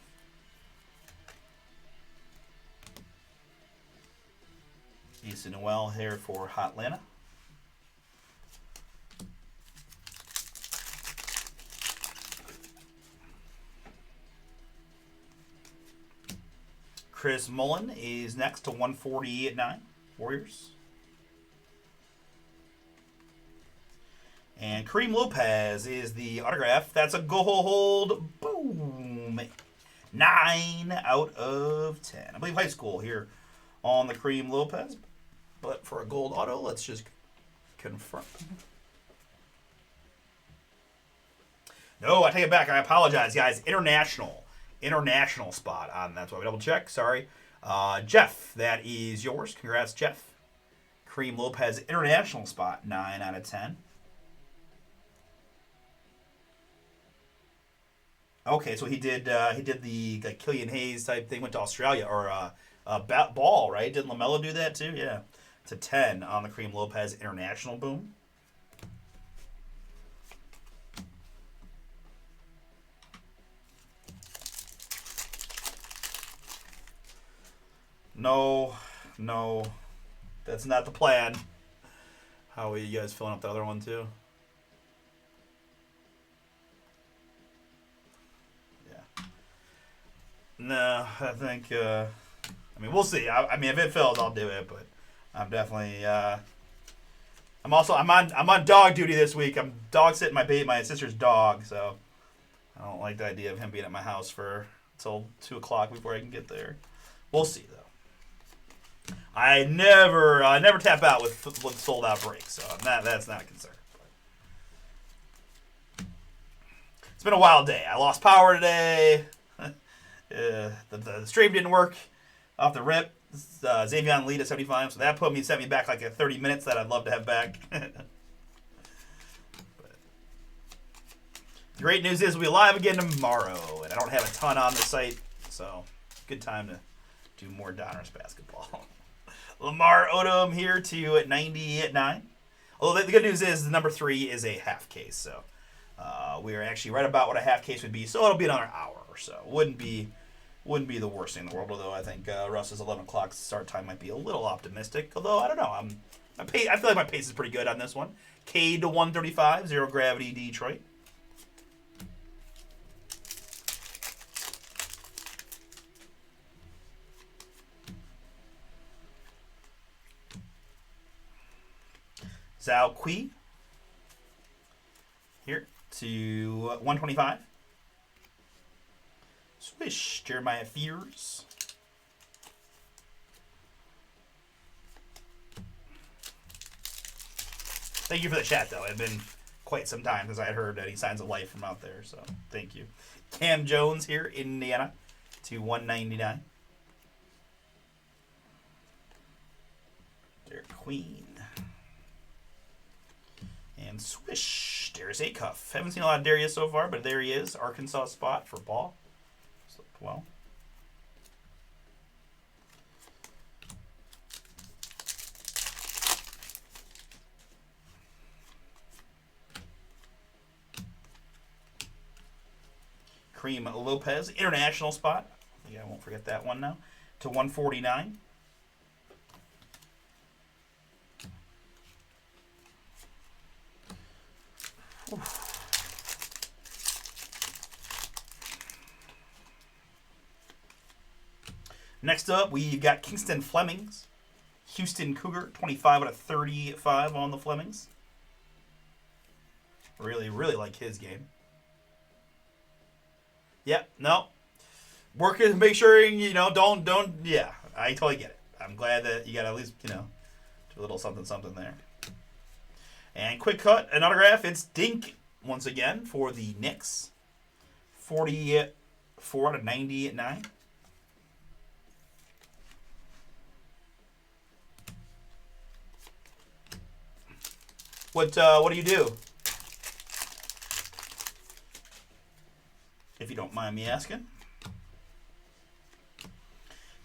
Issa Noel here for Hotlanta. Chris Mullen is next to 149 Warriors. And Kareem Lopez is the autograph. That's a gold. Boom. 9 out of 10. I believe high school here on the Kareem Lopez. But for a gold auto, let's just confirm. No, I take it back. I apologize, guys. International spot on that's why we double check. Sorry. Jeff, that is yours. Congrats, Jeff. Kareem Lopez international spot, 9 out of 10. Okay, so he did the like Killian Hayes type thing. Went to Australia or Ball, right? Didn't LaMelo do that too? Yeah, it's a 10 on the Kareem Lopez international boom. No, that's not the plan. How are you guys filling up the other one too? No, I think. I mean, we'll see. I mean, if it fills, I'll do it. But I'm definitely. I'm on dog duty this week. I'm dog sitting my sister's dog, so I don't like the idea of him being at my house until 2:00 before I can get there. We'll see though. I never tap out with sold out breaks, so that's not a concern. It's been a wild day. I lost power today. The stream didn't work off the rip. Xavier lead at 75, so that sent me back like 30 minutes that I'd love to have back. But the great news is we'll be live again tomorrow, and I don't have a ton on the site, so good time to do more Donruss basketball. Lamar Odom here to at 99. Although the good news is the number 3 is a half case, so we are actually right about what a half case would be, so it'll be another hour or so. Wouldn't be the worst thing in the world, although I think Russ's 11 o'clock start time might be a little optimistic. Although, I don't know. I feel like my pace is pretty good on this one. K to 135, Zero Gravity Detroit. Zhao Kui here to 125. Swish, Jeremiah Fears. Thank you for the chat, though. I've been quite some time because I had heard any signs of life from out there. So thank you. Cam Jones here, Indiana, to 199. Derek Queen. And swish, Darius Acuff. Haven't seen a lot of Darius so far, but there he is. Arkansas spot for Paul. So, well. Kareem Lopez, international spot. I think I won't forget that one now. To 149. Next up, we've got Kingston Flemings. Houston Cougar, 25 out of 35 on the Flemings. Really, really like his game. Yeah, no. Working to make sure, don't, yeah, I totally get it. I'm glad that you got at least, do a little something, something there. And quick cut, an autograph. It's Dink once again for the Knicks. 44 out of 99. What do you do? If you don't mind me asking.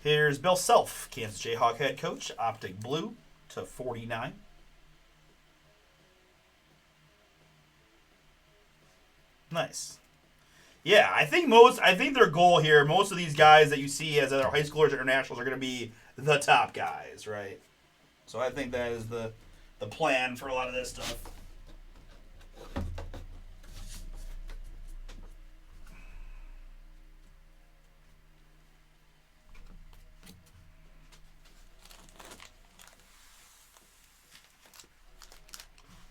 Here's Bill Self, Kansas Jayhawk head coach, Optic Blue to 49. Nice. Yeah, I think their goal here, most of these guys that you see as either high schoolers or internationals are going to be the top guys, right? So I think that is the plan for a lot of this stuff.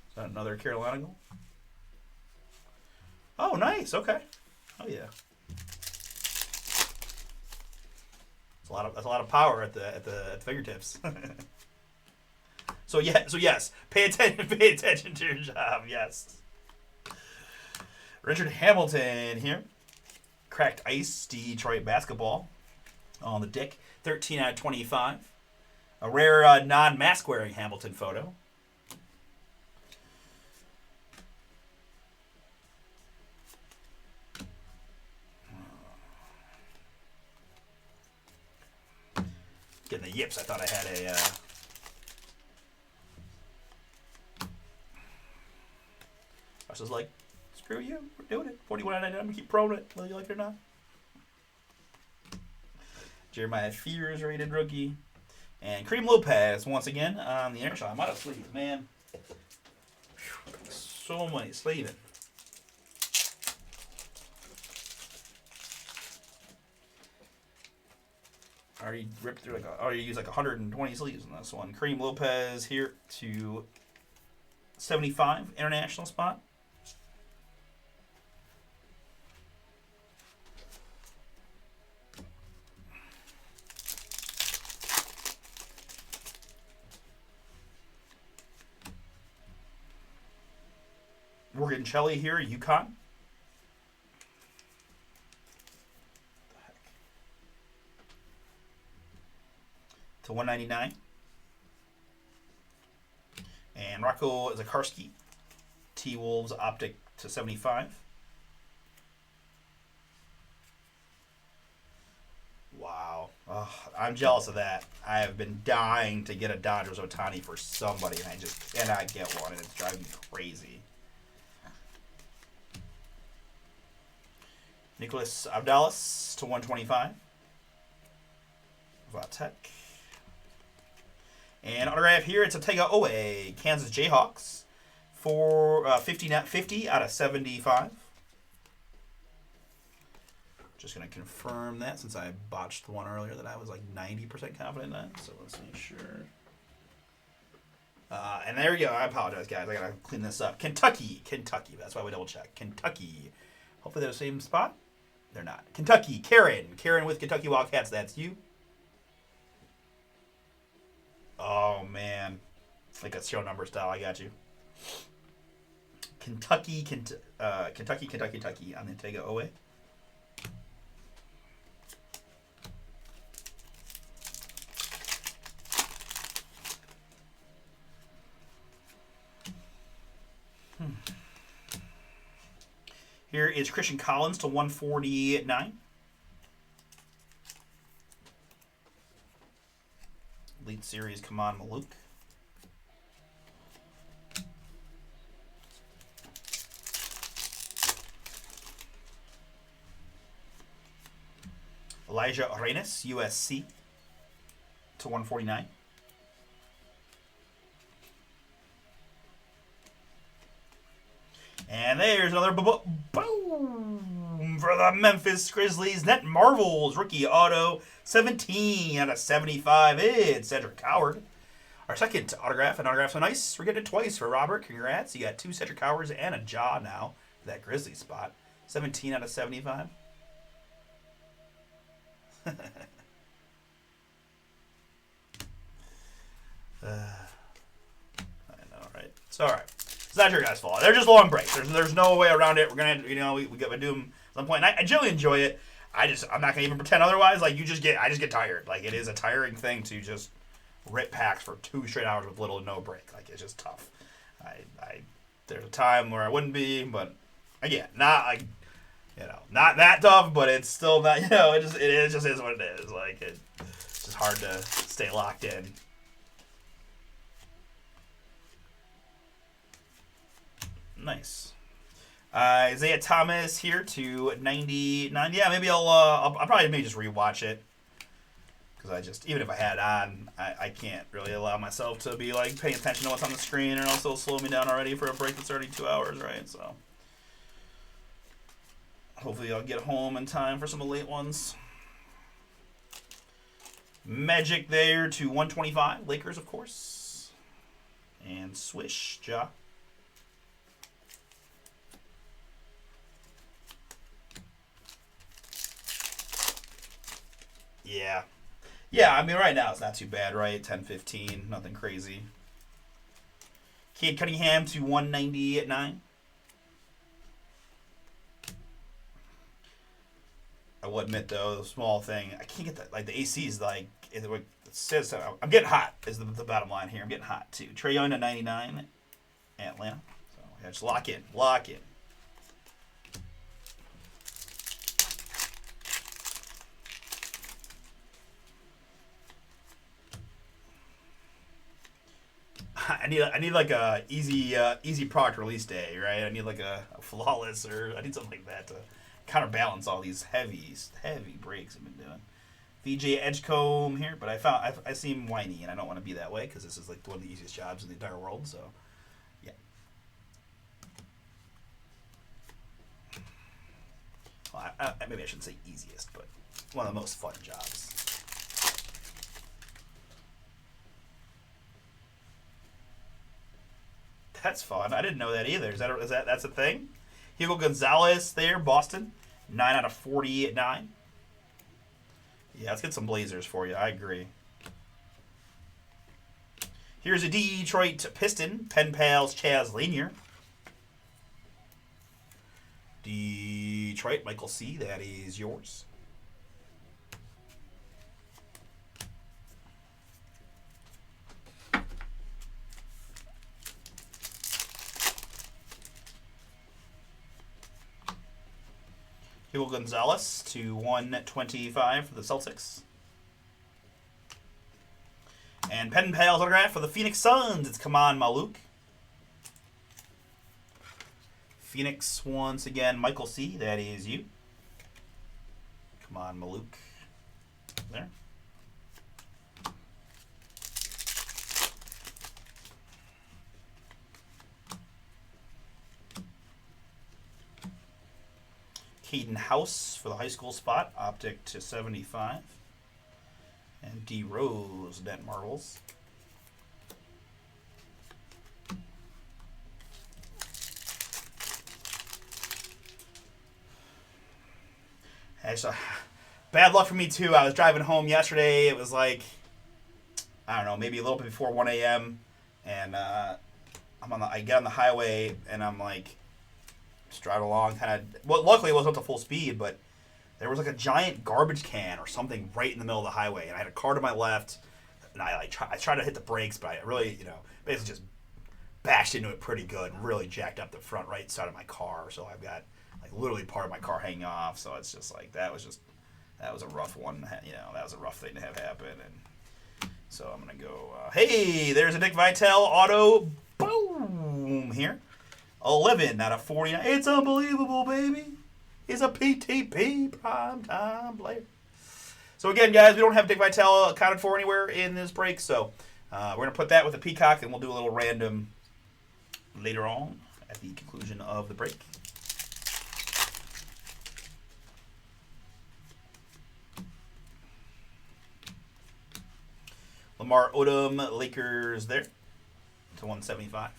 Is that another Carolina goal? Oh, nice. Okay. Oh yeah. That's a lot of power at the fingertips. So yes, pay attention to your job. Yes. Richard Hamilton here, cracked ice Detroit basketball on the dick, 13 out of 25. A rare non-mask wearing Hamilton photo. Getting the yips. I thought I had a. I was just like, screw you, we're doing it. 41.99. I'm gonna keep proing it, whether you like it or not. Jeremiah Fears rated rookie, and Kareem Lopez once again on the air shot. I'm out of sleeves, man. Whew, so many sleeving. I already ripped through I already used 120 sleeves in this one. Kareem Lopez here to 75 international spot. Morgan Shelley here, UConn. To 199. And Rocco Zakarski, T-Wolves Optic to 75. Wow. Oh, I'm jealous of that. I have been dying to get a Dodgers Ohtani for somebody, and I just cannot get one, and it's driving me crazy. Nicholas Abdalis to 125. Vatek. And autograph here, it's a Tega Owe, Kansas Jayhawks, for 50 out of 75. Just going to confirm that since I botched the one earlier that I was 90% confident in. So let's make sure. And there we go. I apologize, guys. I got to clean this up. Kentucky. That's why we double check. Kentucky. Hopefully they're the same spot. They're not. Kentucky. Karen with Kentucky Wildcats. That's you. Oh, man. Like a show number style. I got you. Kentucky on the Tega OA. Here is Christian Collins to 149. Elite Series, come on, Maluk. Elijah Arenas, USC to 149. And there's another boom for the Memphis Grizzlies. Net Marvels, rookie auto, 17 out of 75. It's Cedric Howard. Our second autograph, and autographs are nice. We're getting it twice for Robert. Congrats. You got 2 Cedric Howards and a jaw now for that Grizzly spot. 17 out of 75. I know, right? It's all right. It's not your guys' fault. They're just long breaks. There's no way around it. We're gonna, we gotta do them at some point. And I generally enjoy it. I'm not gonna even pretend otherwise. Like I just get tired. Like it is a tiring thing to just rip packs for 2 straight hours with little to no break. Like it's just tough. There's a time where I wouldn't be, but again, not that tough. But it's still not. It just is what it is. Like it's just hard to stay locked in. Nice. Isaiah Thomas here to 99. Yeah, maybe I'll probably maybe just rewatch it because even if I had on, I can't really allow myself to be like paying attention to what's on the screen, and also slow me down already for a break that's already 2 hours, right? So hopefully I'll get home in time for some of the late ones. Magic there to 125. Lakers, of course, and Swish Ja. Yeah, I mean, right now it's not too bad, right? 10-15, nothing crazy. Cade Cunningham to 199. I will admit, though, the small thing, I can't get that. Like, the AC's like, it says, I'm getting hot, is the bottom line here. I'm getting hot, too. Trae Young to 99, Atlanta. So, yeah, just lock in. I need like a easy product release day, right? I need like a flawless, or I need something like that to counterbalance all these heavy breaks I've been doing. VJ Edgecombe here, but I seem whiny, and I don't want to be that way because this is like one of the easiest jobs in the entire world. So, yeah. Well, maybe I shouldn't say easiest, but one of the most fun jobs. That's fun. I didn't know that either. That's a thing? Hugo Gonzalez there, Boston. 9 out of 49. Yeah, let's get some Blazers for you. I agree. Here's a Detroit Piston. Pen Pals Chaz Lanier. Detroit, Michael C. That is yours. Hugo Gonzalez to 125 for the Celtics. And Pen Pals autograph for the Phoenix Suns. It's Kaman Maluk. Phoenix once again, Michael C. That is you. Kaman Maluk. There. Caden House for the high school spot. Optic to 75. And D. Rose, net marbles. Actually, bad luck for me, too. I was driving home yesterday. It was like, I don't know, maybe a little bit before 1 a.m. And I get on the highway and I'm like just driving along, kind of. Well, luckily it wasn't up to full speed, but there was like a giant garbage can or something right in the middle of the highway, and I had a car to my left, and I tried to hit the brakes, but I really, basically just bashed into it pretty good and really jacked up the front right side of my car. So I've got like literally part of my car hanging off. So it's just like that was a rough one. That was a rough thing to have happen. And so I'm gonna go. Hey, there's a Nick Vitale auto. Boom here, 11 out of 49. It's unbelievable, baby. He's a PTP primetime player. So again, guys, we don't have Dick Vitale accounted for anywhere in this break, so we're going to put that with the Peacock, and we'll do a little random later on at the conclusion of the break. Lamar Odom, Lakers there to 175.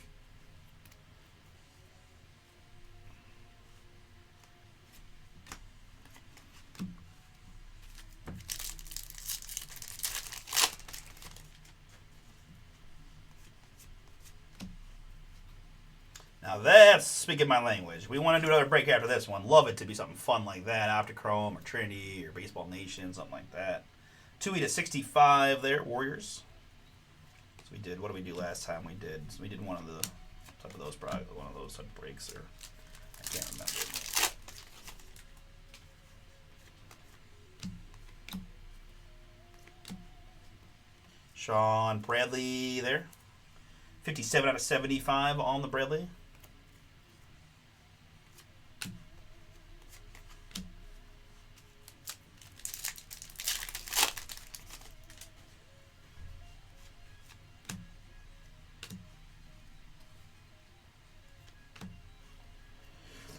Now that's speaking my language. We want to do another break after this one. Love it to be something fun like that. Optichrome or Trinity or Baseball Nation, something like that. 2E to 65 there, Warriors. So we did, what did we do last time? We did one of the type of those type of breaks, or I can't remember. Sean Bradley there. 57 out of 75 on the Bradley.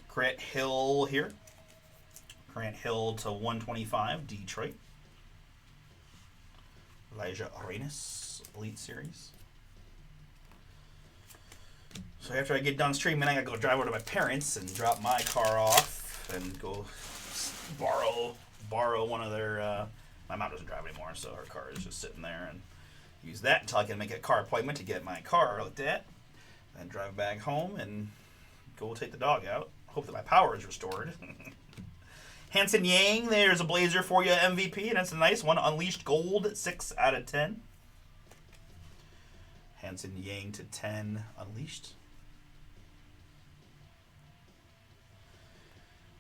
Grant Hill here. Grant Hill to 125, Detroit. Elijah Arenas, Elite Series. So after I get done streaming, I gotta go drive over to my parents and drop my car off and go borrow one of their. My mom doesn't drive anymore, so her car is just sitting there, and use that until I can make a car appointment to get my car looked at, and drive back home and go take the dog out. Hope that my power is restored. Hanson Yang, there's a Blazer for you, MVP, and that's a nice one. Unleashed Gold, 6 out of 10. Hanson Yang to 10, Unleashed.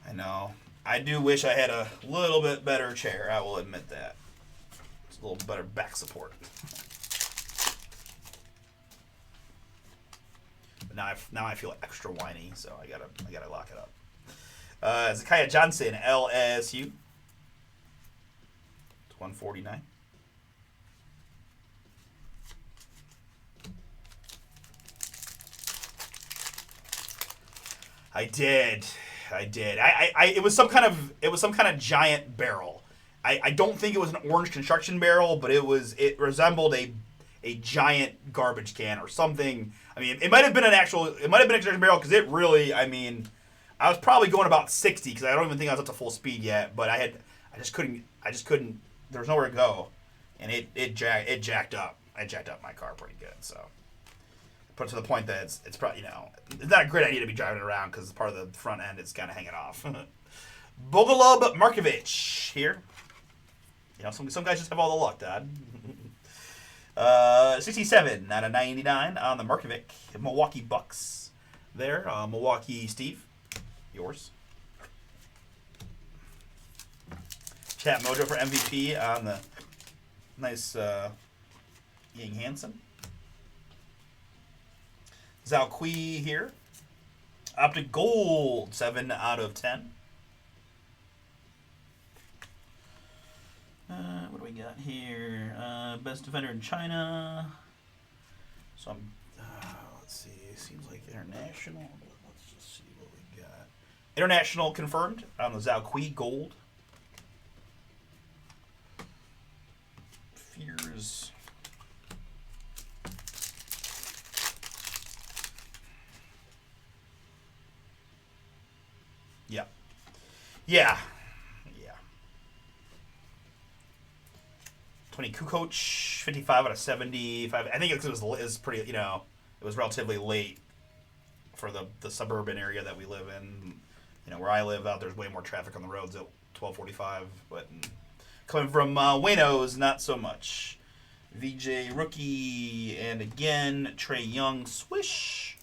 I know. I do wish I had a little bit better chair, I will admit that. It's a little better back support. Now I feel extra whiny, so I gotta lock it up. Zakiah Johnson, LSU, 149. I did. It was some kind of giant barrel. I don't think it was an orange construction barrel, but it resembled a giant garbage can or something. I mean, it might have been a construction barrel, because it really, I mean, I was probably going about 60, because I don't even think I was up to full speed yet, but I just couldn't, there was nowhere to go, and it jacked up. I jacked up my car pretty good, so. But to the point that it's probably, it's not a great idea to be driving it around, because part of the front end is kind of hanging off. Bogolub Markovic here. Some guys just have all the luck, Dad. 67 out of 99 on the Markovic. Milwaukee Bucks there. Milwaukee Steve, yours. Chat Mojo for MVP on the nice Yang Hansen. Zhao Kui here. Optic Gold, 7 out of 10. What do we got here? Best defender in China. So let's see. Seems like international. Let's just see what we got. International confirmed on the Zhao Kui Gold. Fears. Yeah. 20 Kukoc, 55 out of 75. I think it was pretty, it was relatively late for the suburban area that we live in. You know, where I live out, there's way more traffic on the roads at 12:45. But coming from Wayno's, not so much. VJ rookie, and again, Trae Young swish.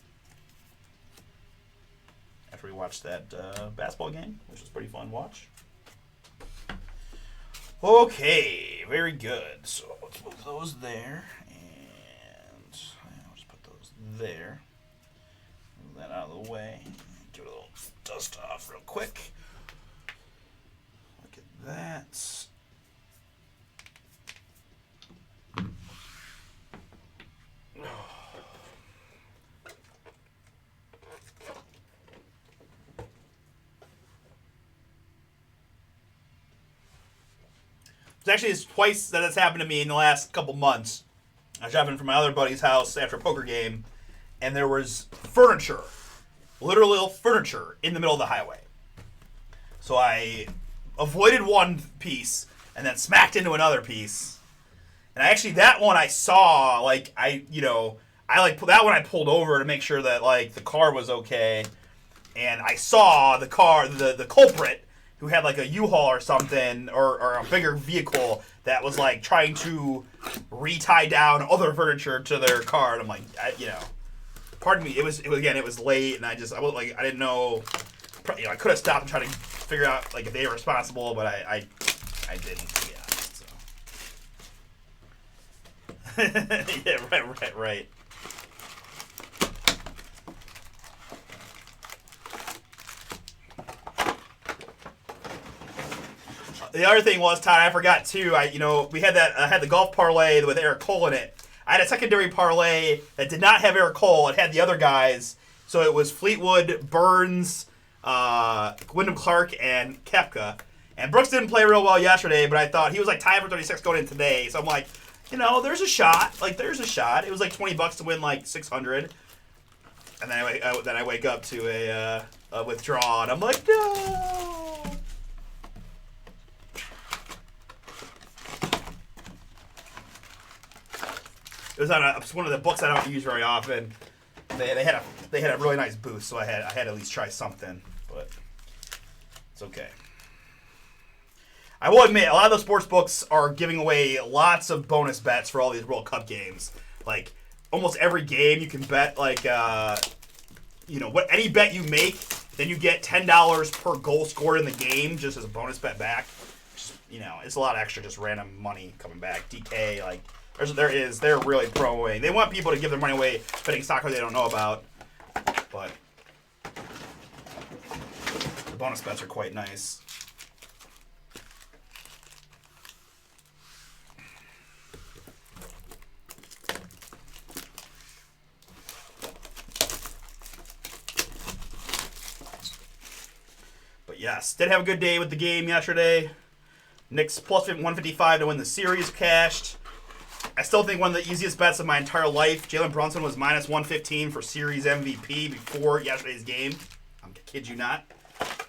After we watched that basketball game, which was pretty fun to watch. Okay, very good. So let's put those there, and I'll just put those there. Move that out of the way. Give it a little dust off real quick. Look at that. It's twice that it's happened to me in the last couple months. I was driving from my other buddy's house after a poker game, and there was furniture, literal furniture, in the middle of the highway. So I avoided one piece and then smacked into another piece. And actually, that one I saw, that one I pulled over to make sure that the car was okay, and I saw the car, the culprit, who had a U-Haul or something, or a bigger vehicle that was trying to retie down other furniture to their car. And I'm like, pardon me, it was late, and I didn't know, I could have stopped and tried to figure out if they were responsible, but I didn't, to be honest. So. Yeah, right. The other thing was, Todd, I forgot too. We had I had the golf parlay with Eric Cole in it. I had a secondary parlay that did not have Eric Cole. It had the other guys. So it was Fleetwood, Burns, Wyndham Clark, and Koepka. And Brooks didn't play real well yesterday, but I thought he was tied for 36 going in today. So I'm like, there's a shot. There's a shot. It was $20 to win 600. And then I wake up to a withdrawal, and I'm like, no. It was on one of the books I don't use very often. They had a really nice boost, so I had to at least try something, but it's okay. I will admit, a lot of those sports books are giving away lots of bonus bets for all these World Cup games. Almost every game you can bet any bet you make, then you get $10 per goal scored in the game just as a bonus bet back. It's a lot of extra just random money coming back. DK they're really promoting. They want people to give their money away betting soccer they don't know about, but the bonus bets are quite nice. But yes, did have a good day with the game yesterday. Knicks plus 155 to win the series cashed. I still think one of the easiest bets of my entire life, Jalen Brunson was minus 115 for series MVP before yesterday's game. I kid you not.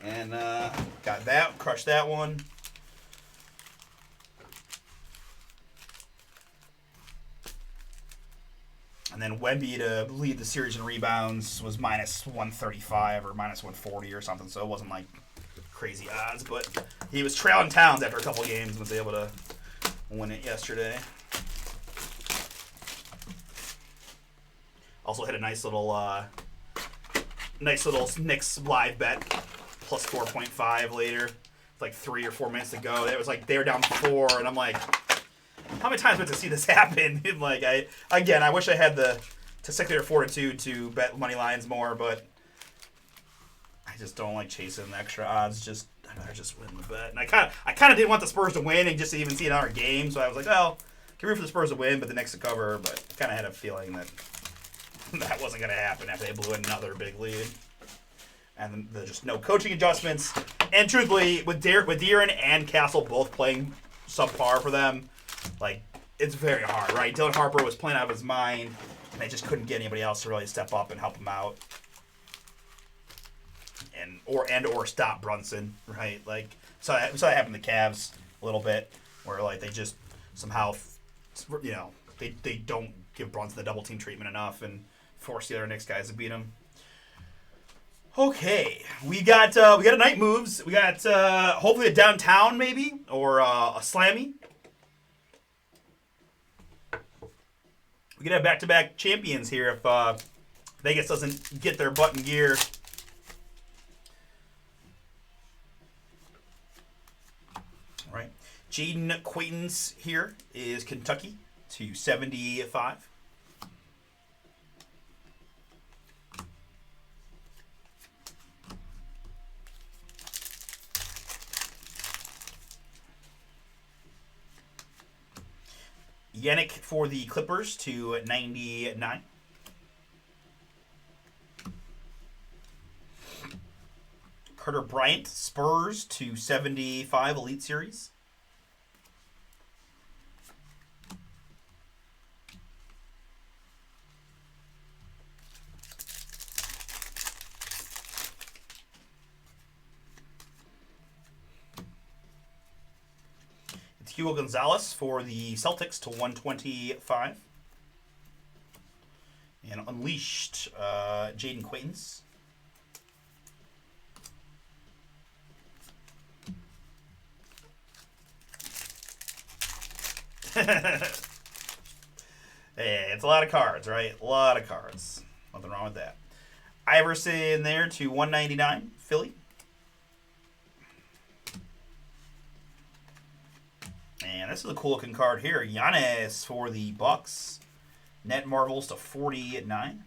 And got that, crushed that one. And then Wemby to lead the series in rebounds was minus 135 or minus 140 or something, so it wasn't crazy odds. But he was trailing Towns after a couple games and was able to win it yesterday. Also hit a nice little Knicks live bet, plus 4.5 later. It's 3 or 4 minutes to go. It was they were down 4, and I'm like, how many times do I have to see this happen? I wish I had the testicular fortitude to bet money lines more, but I just don't like chasing the extra odds. I'd rather just win the bet. And I kind of didn't want the Spurs to win and just to even see another game, so I was like, well, I can root for the Spurs to win, but the Knicks to cover. But I kind of had a feeling that that wasn't going to happen after they blew another big lead. And there's just no coaching adjustments. And truthfully, with De'Aaron and Castle both playing subpar for them, it's very hard, right? Dylan Harper was playing out of his mind, and they just couldn't get anybody else to really step up and help him out. Or stop Brunson, right? So that happened to the Cavs a little bit, where they just somehow, they don't give Brunson the double team treatment enough, and force the other Knicks guys to beat them. Okay, we got a night moves. We got hopefully a downtown maybe or a slammy. We could have back-to-back champions here if Vegas doesn't get their butt in gear. All right, Jaden Quaintance here is Kentucky to 75. Yannick for the Clippers to 99. Carter Bryant, Spurs to 75 Elite Series. Hugo Gonzalez for the Celtics to 125. And Unleashed, Jaden Quaintance. Hey, it's a lot of cards, right? A lot of cards. Nothing wrong with that. Iverson there to 199, Philly. And this is a cool looking card here. Giannis for the Bucks. Net Marvels to 49.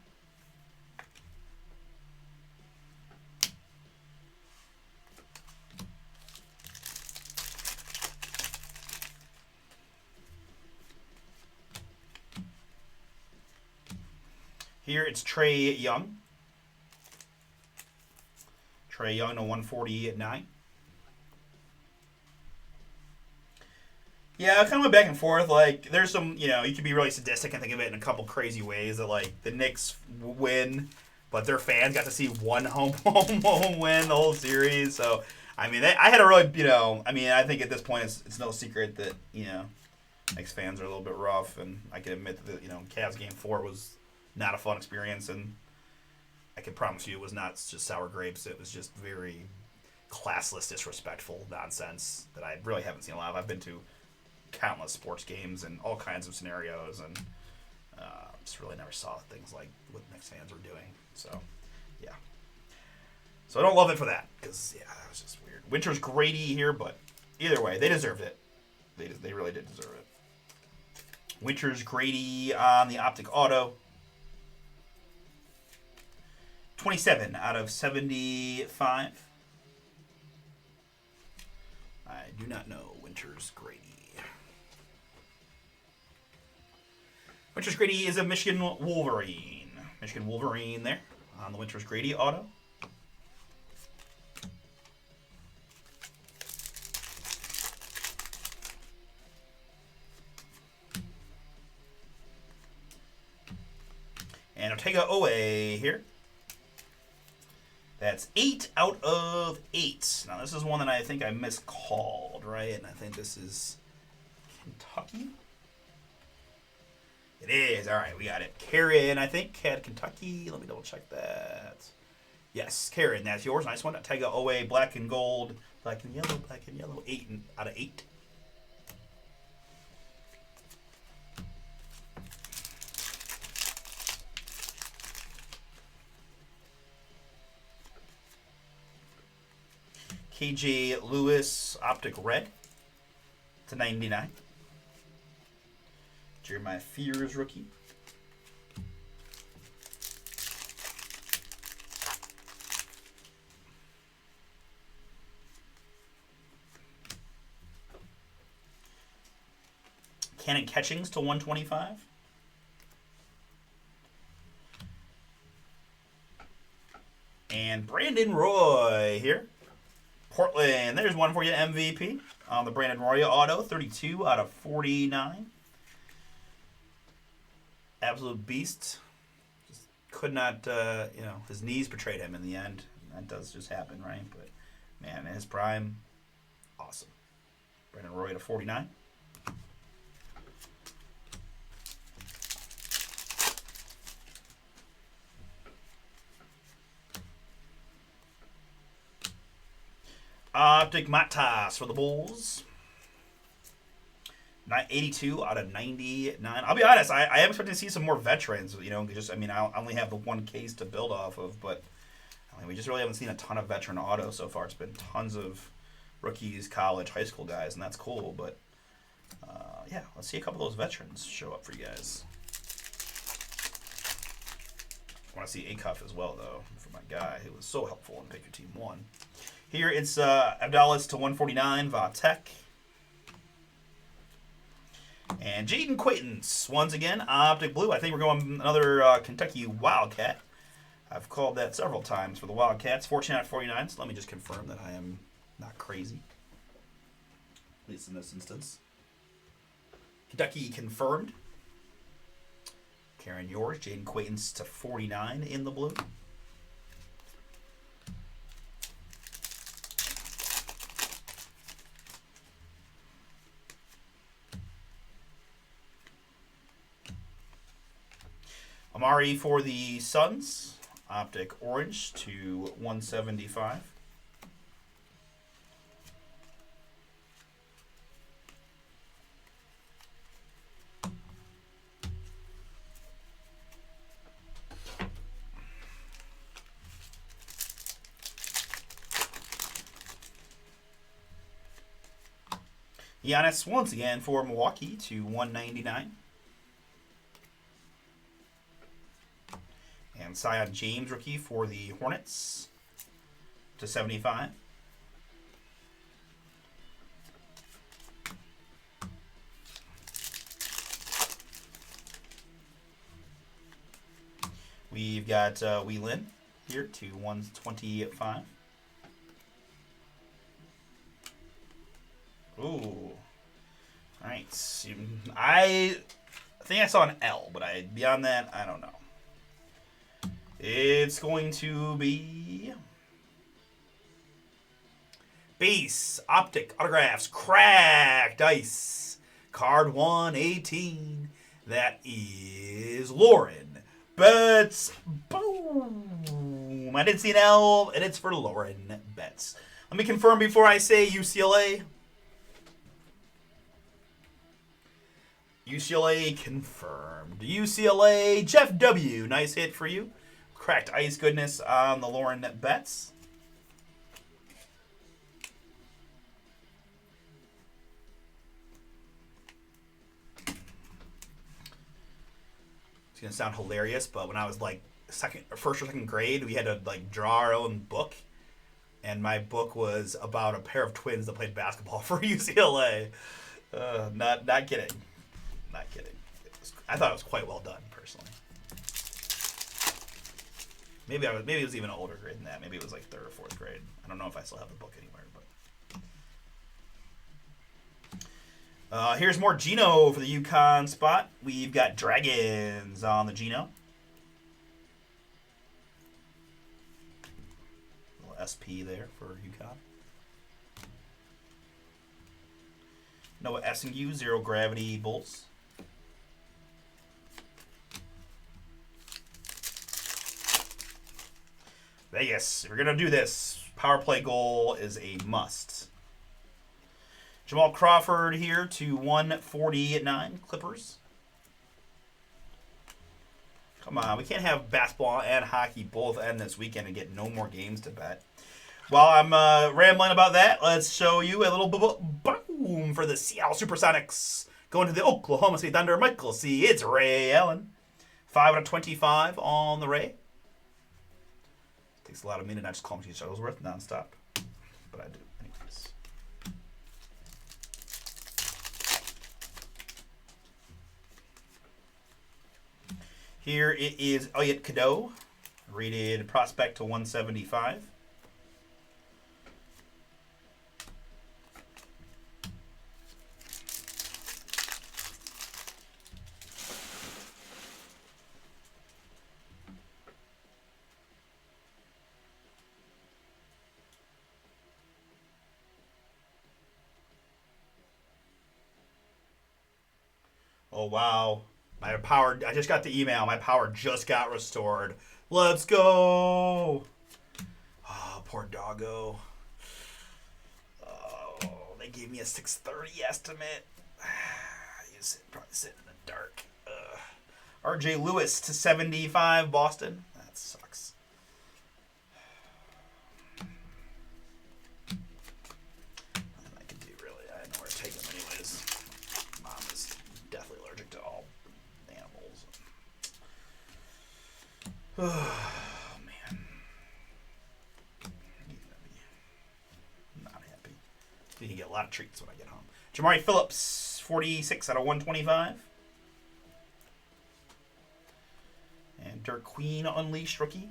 Here it's Trae Young. Trae Young to 149. Yeah, I kind of went back and forth. Like, there's some, you could be really sadistic and think of it in a couple crazy ways that, like, the Knicks win, but their fans got to see one home win the whole series. So, I mean, I had a really, I think at this point it's no secret that, Knicks fans are a little bit rough, and I can admit that, Cavs Game 4 was not a fun experience, and I can promise you it was not just sour grapes. It was just very classless, disrespectful nonsense that I really haven't seen a lot of. I've been to countless sports games and all kinds of scenarios, and just really never saw things like what Knicks fans were doing. So, yeah. So I don't love it for that, because, yeah, that was just weird. Winters Grady here, but either way, they deserved it. They really did deserve it. Winters Grady on the Optic Auto. 27 out of 75. I do not know Winters Grady. Winters Grady is a Michigan Wolverine. Michigan Wolverine there on the Winters Grady auto. And Ortega Owe here. That's 8 out of 8. Now, this is one that I think I miscalled, right? And I think this is Kentucky. It is. All right, we got it. Karen, I think, had Kentucky. Let me double check that. Yes, Karen, that's yours. Nice one. Ortega Owe, black and gold. Black and yellow, black and yellow. 8 out of 8. KJ Lewis, Optic Red to 99. Jeremiah Fears rookie. Cannon Catchings to 125. And Brandon Roy here. Portland, there's one for you, MVP. On the Brandon Roy auto, 32 out of 49. Absolute beast. Just could not, his knees betrayed him in the end. That does just happen, right? But, man, in his prime, awesome. Brandon Roy to 49. Optic Matas for the Bulls. 82 out of 99. I'll be honest, I am expecting to see some more veterans. You know, just I only have the one case to build off of, but we just really haven't seen a ton of veteran auto so far. It's been tons of rookies, college, high school guys, and that's cool. But yeah, let's see a couple of those veterans show up for you guys. I want to see Acuff as well, though, for my guy who was so helpful in Pick Your Team 1. Here it's Abdallas to 149, Vatek. And Jaden Quaintance, once again, Optic Blue. I think we're going another Kentucky Wildcat. I've called that several times for the Wildcats. 14 out of 49, so let me just confirm that I am not crazy. At least in this instance. Kentucky confirmed. Karen yours, Jaden Quaintance to 49 in the blue. Amari for the Suns. Optic orange to 175. Giannis once again for Milwaukee to 199. And Zion James rookie for the Hornets to 75. We've got Whelan here to 125. Ooh. Alright. I think I saw an L, but beyond that, I don't know. It's going to be base, optic, autographs, cracked ice, card 118. That is Lauren Betts. Boom. I didn't see an L, and it's for Lauren Betts. Let me confirm before I say UCLA. UCLA confirmed. UCLA, Jeff W. Nice hit for you. Cracked ice goodness on the Lauren Betts. It's gonna sound hilarious, but when I was like first or second grade, we had to like draw our own book, and my book was about a pair of twins that played basketball for UCLA. Not kidding, not kidding. I thought it was quite well done, personally. Maybe it was even an older grade than that. Maybe it was like third or fourth grade. I don't know if I still have the book anywhere. But here's more Geno for the UConn spot. We've got Dragons on the Geno. Little SP there for UConn. Noah Essingu, Zero Gravity Bulls. Vegas, if we're going to do this, power play goal is a must. Jamal Crawford here to 149 Clippers. Come on, we can't have basketball and hockey both end this weekend and get no more games to bet. While I'm rambling about that, let's show you a little boom for the Seattle Supersonics. Going to the Oklahoma City Thunder, Michael C. It's Ray Allen. 5 out of 25 on the Ray. Takes a lot of me to not just call him T. Shuttlesworth nonstop, but I do anyways. Here it is Elliot Cadeau, rated prospect to 175. Oh, wow. My power, I just got the email. My power just got restored. Let's go. Oh, poor doggo. only gave me a 630 estimate. He's probably sitting in the dark. R.J. Lewis to 75, Boston. That sucks. Nothing I can do, really. I had nowhere to take him anyways. Mom is deathly allergic to all animals. Oh, man. I'm not happy. You can get a lot of treats when I get home. Jamari Phillips, 46 out of 125. And Dirk Queen Unleashed rookie.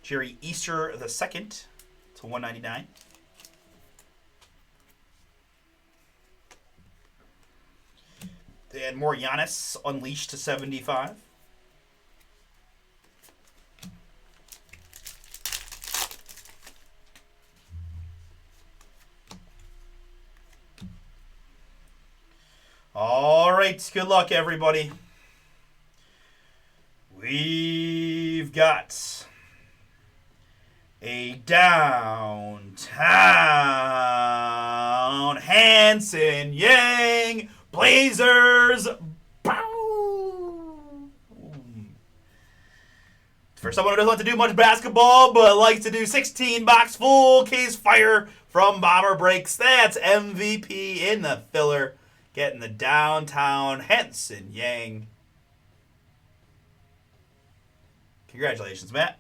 Jerry Easter II to 199. And more Giannis Unleashed to 75. All right, good luck, everybody. We've got a downtown Hanson Yang Blazers. Bow. For someone who doesn't like to do much basketball but likes to do 16-box full case fire from Bomber Breaks, that's MVP in the filler. Getting the downtown Hanson Yang. Congratulations, Matt.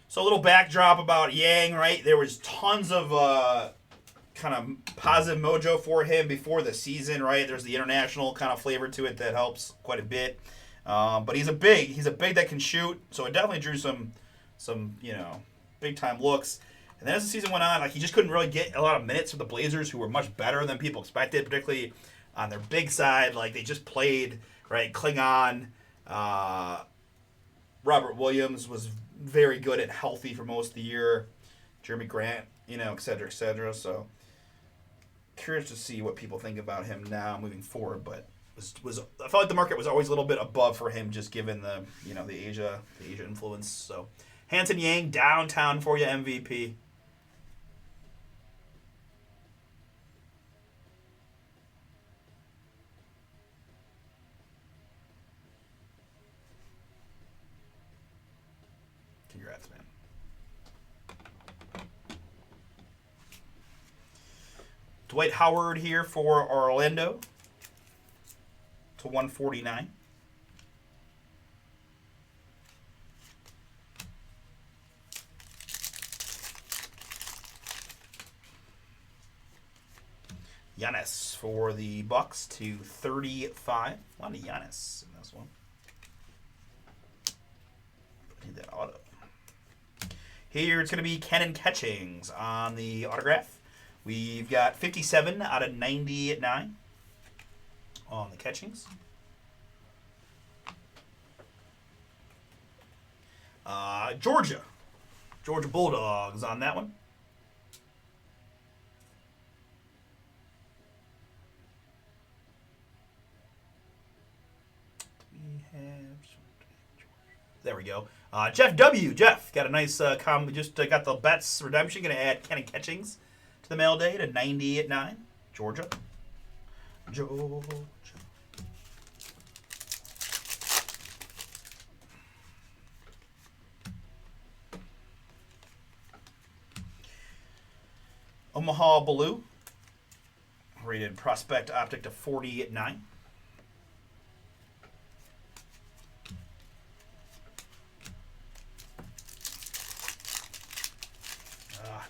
So a little backdrop about Yang, right? There was tons of kind of positive mojo for him before the season, right? There's the international kind of flavor to it that helps quite a bit. But he's a big that can shoot, so it definitely drew some big time looks. And then as the season went on, like he just couldn't really get a lot of minutes with the Blazers, who were much better than people expected, particularly on their big side. Like they just played, right? Klingon, Robert Williams was very good and healthy for most of the year. Jeremy Grant, et cetera, et cetera. So curious to see what people think about him now moving forward, but I felt like the market was always a little bit above for him, just given the the Asia influence. So Hanson Yang downtown for you, MVP. Congrats, man. Dwight Howard here for Orlando to 149. Giannis for the Bucks to 35. A lot of Giannis in this one. Need that auto. Here it's going to be Cannon Catchings on the autograph. We've got 57 out of 99 on the catchings. Georgia Bulldogs on that one. There we go. Jeff W. Jeff got a nice just got the Betts redemption. Going to add Cannon Catchings to the mail day to 90 at 9. Georgia. Omaha Blue. Rated Prospect Optic to 40 at 9.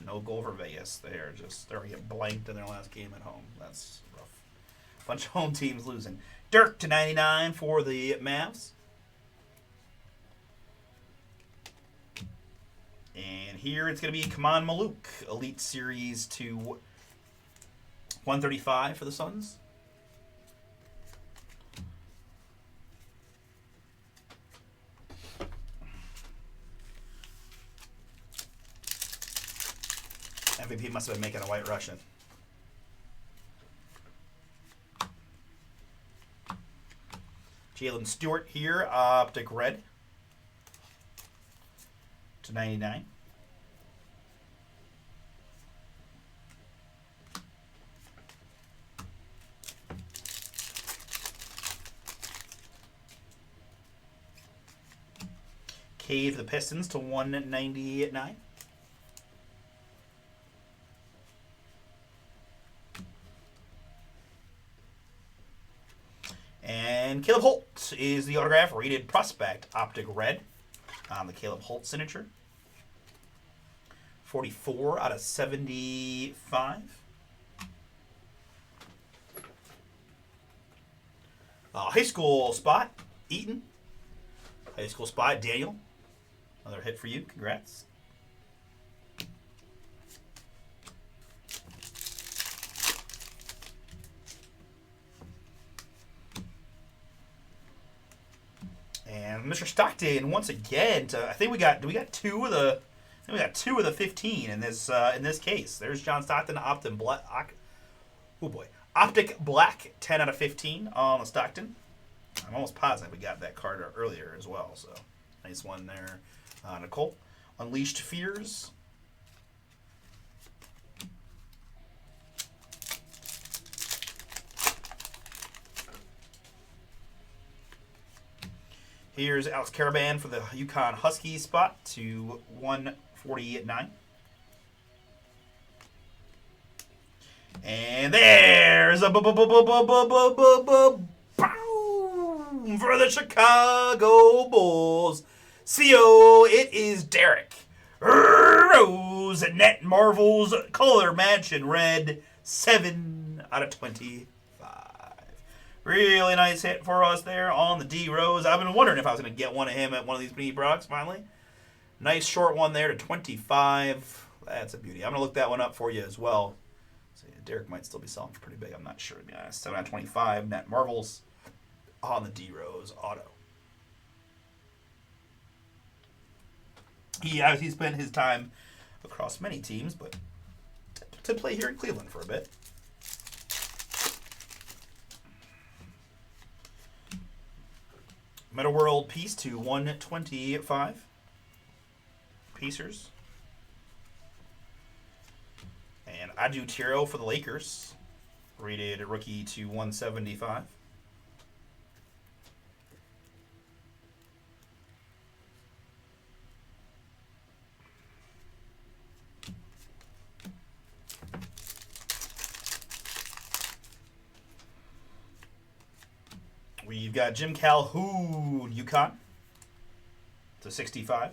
No goal for Vegas. They're going to get blanked in their last game at home. That's rough. Bunch of home teams losing. Dirk to 99 for the Mavs. And here it's going to be Kaman Maluk, Elite Series to 135 for the Suns. think he must have been making a White Russian. Jalen Stewart here, Optic Red /99. Cave the Pistons /199. And Caleb Holt is the autograph, rated prospect, Optic Red on the Caleb Holt signature. 44 out of 75. High school spot, Eaton. High school spot, Daniel. Another hit for you. Congrats. And Mr. Stockton once again. I think we got 2 of the. I think we got 2 of the 15 in this case. There's John Stockton, Optic Black. Oh boy, Optic Black, 10 out of 15 on the Stockton. I'm almost positive we got that card earlier as well. So nice one there, Nicole. Unleashed Fears. Here's Alex Caravan for the Yukon Huskies spot /149. And there's a boom for the Chicago Bulls. CO, it is Derek Rose Net Marvels Color Match in Red, 7 out of 25. Really nice hit for us there on the D Rose. I've been wondering if I was going to get one of him at one of these Panini Brocs finally. Nice short one there /25. That's a beauty. I'm going to look that one up for you as well. So Derek might still be selling for pretty big. I'm not sure, to be honest. 7 out of 25. Net Marvels on the D Rose auto. He spent his time across many teams, but to play here in Cleveland for a bit. Meta World piece /125. Pacers. And Adu Tiro for the Lakers. Rated rookie /175. We've got Jim Calhoun, Yukon, /65.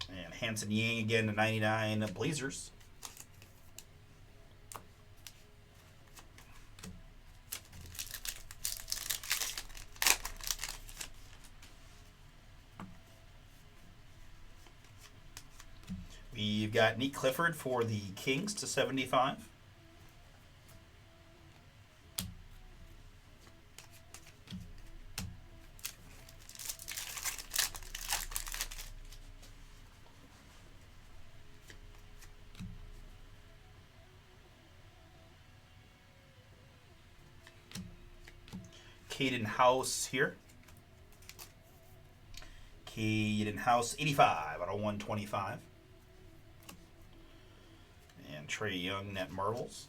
And Hanson Yang again /99, Blazers. We've got Nick Clifford for the Kings /75. Caden House here. Caden House, 85 out of 125. And Trey Young, Net Marvels.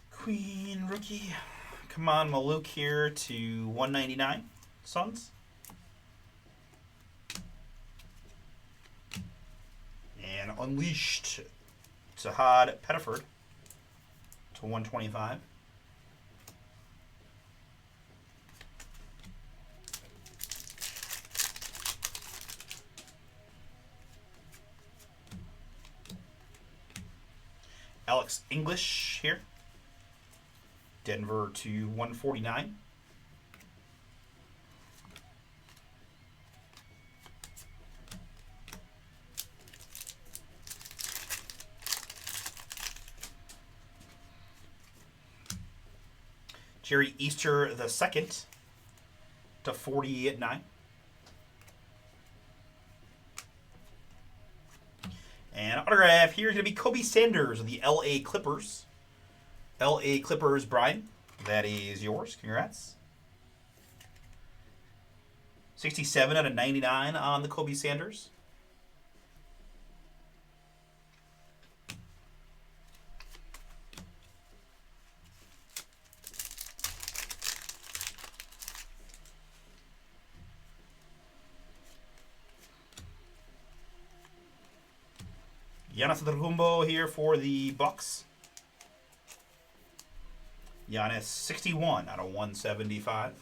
Queen rookie. Come on, Maluk here /199. Suns. And Unleashed, Sahad Pettiford /125. Alex English here. Denver /149. Jerry Easter the second to 49. And autograph here is going to be Kobe Sanders of the LA Clippers. LA Clippers, Brian. That is yours. Congrats. 67 out of 99 on the Kobe Sanders. Giannis Antetokounmpo here for the Bucks. Giannis 61 out of 175.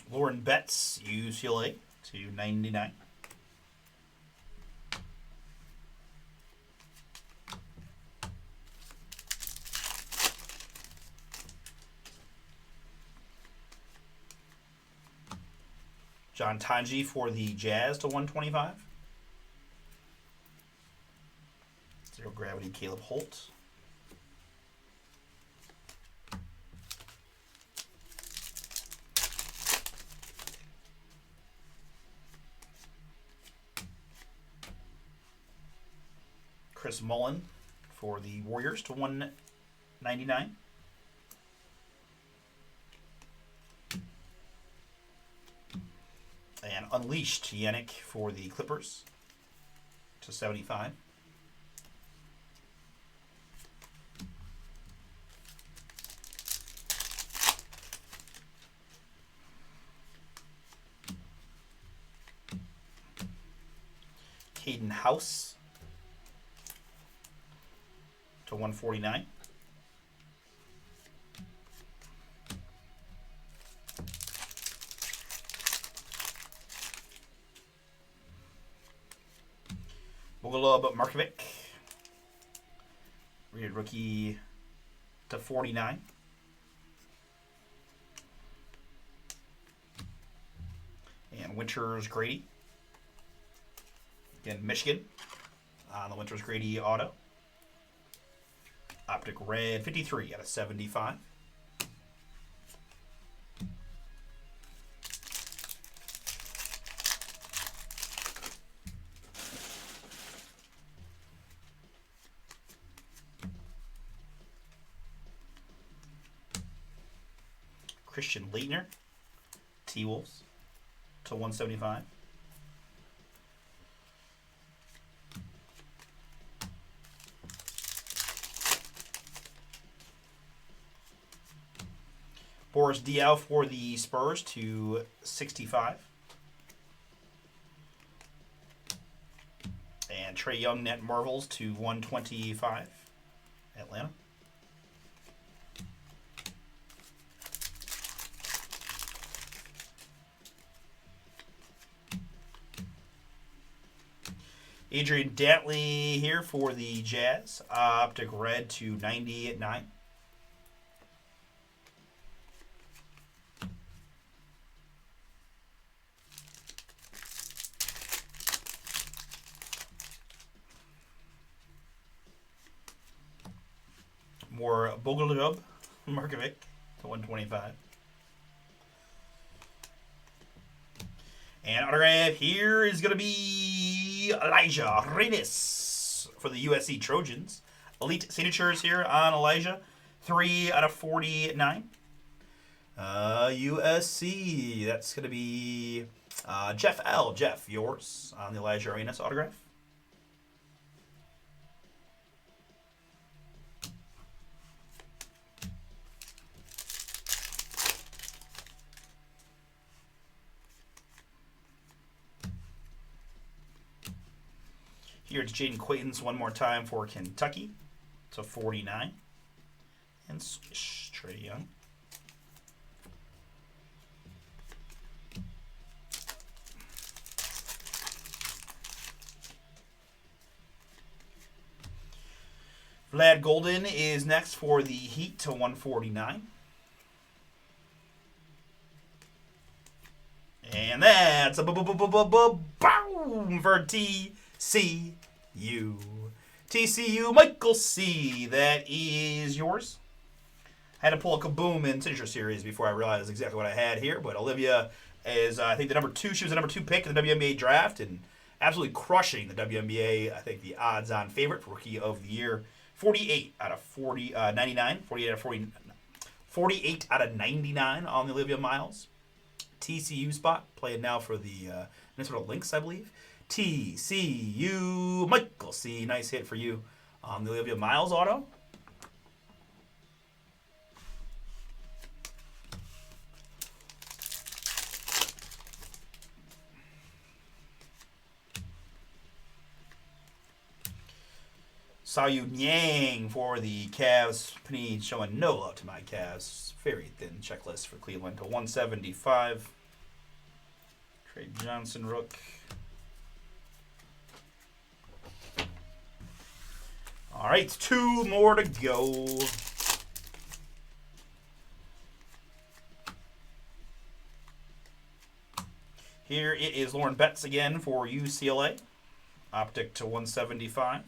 Lauren Betts, UCLA, to 99. John Tanji for the Jazz to 125. Zero Gravity, Caleb Holt. Chris Mullin for the Warriors to 199. And Unleashed Yannick for the Clippers to 75. Caden House to 149. Bogolub Markovic, rated rookie to 49. And Winters Grady. Again, Michigan on the Winters Grady auto. Optic Red 53 out of 75. Christian Leitner, T-Wolves to 175. Boris Diaw for the Spurs to 65. And Trae Young Net Marvels to 125. Atlanta. Adrian Dantley here for the Jazz. Optic Red to 99. More Bogolub Markovic to 125. And autograph here is going to be Elijah Reyes for the USC Trojans. Elite signatures here on Elijah. 3 out of 49. USC, that's going to be Jeff L. Jeff, yours on the Elijah Reyes autograph. Here it's Jaden Quaintance one more time for Kentucky to 49. And swish, Trae Young. Vlad Golden is next for the Heat to 149. And that's a boom for TCU. TCU, Michael C. That is yours. I had to pull a Kaboom in Signature Series before I realized exactly what I had here. But Olivia is, I think, the number 2. She was the number 2 pick in the WNBA draft and absolutely crushing the WNBA. I think the odds-on favorite for Rookie of the Year. 48 out of 99. 48 out of 99 on the Olivia Miles. TCU spot. Playing now for the Minnesota Lynx, I believe. TCU, Michael C. Nice hit for you on the Olivia Miles auto. Sayu Yang for the Cavs. Panini showing no love to my Cavs. Very thin checklist for Cleveland to 175. Trey Johnson Rook. All right, 2 more to go. Here it is Lauren Betts again for UCLA. Optic to 175.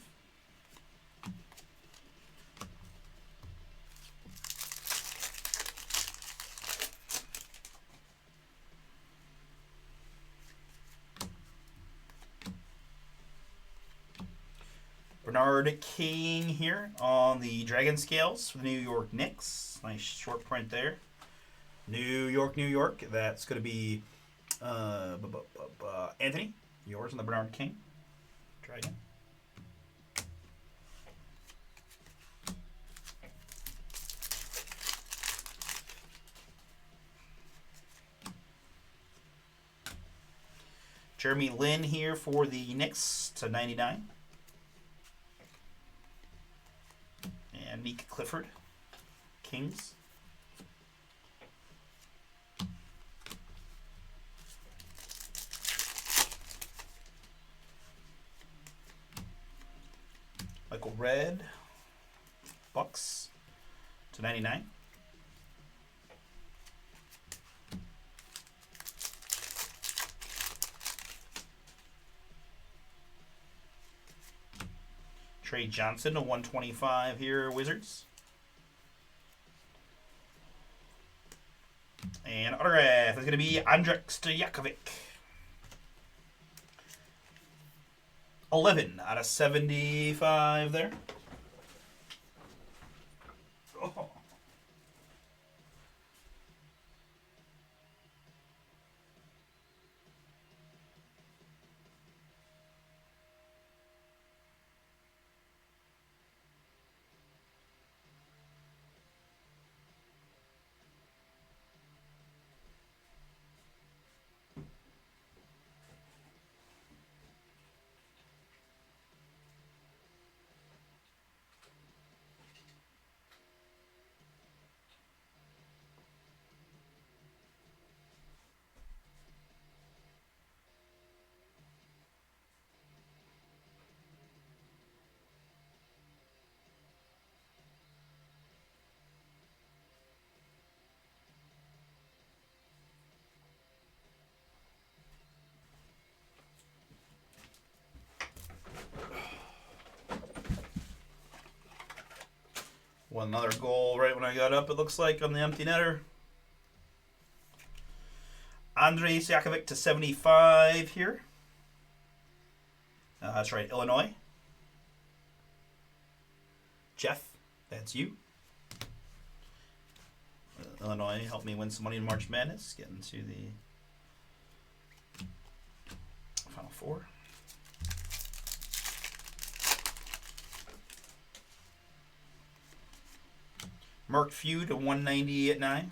Bernard King here on the Dragon Scales for the New York Knicks. Nice short print there. New York, New York. That's going to be Anthony. Yours on the Bernard King. Dragon. Jeremy Lin here for the Knicks to 99. And Meek Clifford, Kings. Michael Red, Bucks to 99. Trey Johnson to 125 here, Wizards. And autograph is going to be Andrzej Stojakovic. 11 out of 75 there. Oh. One another goal right when I got up, it looks like, on the empty netter. Andrzej Stojakovic to 75 here. That's right, Illinois. Jeff, that's you. Illinois helped me win some money in March Madness, getting to the Final Four. Mark Few to 190 at 9.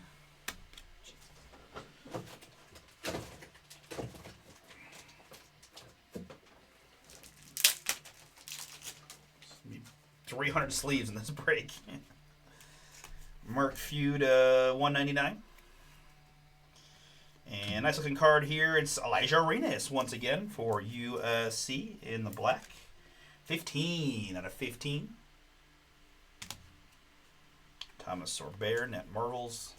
300 sleeves in this break. Mark Few to 199. And nice looking card here. It's Elijah Arenas once again for USC in the black. 15 out of 15. Thomas Sorbear, Net Marvels.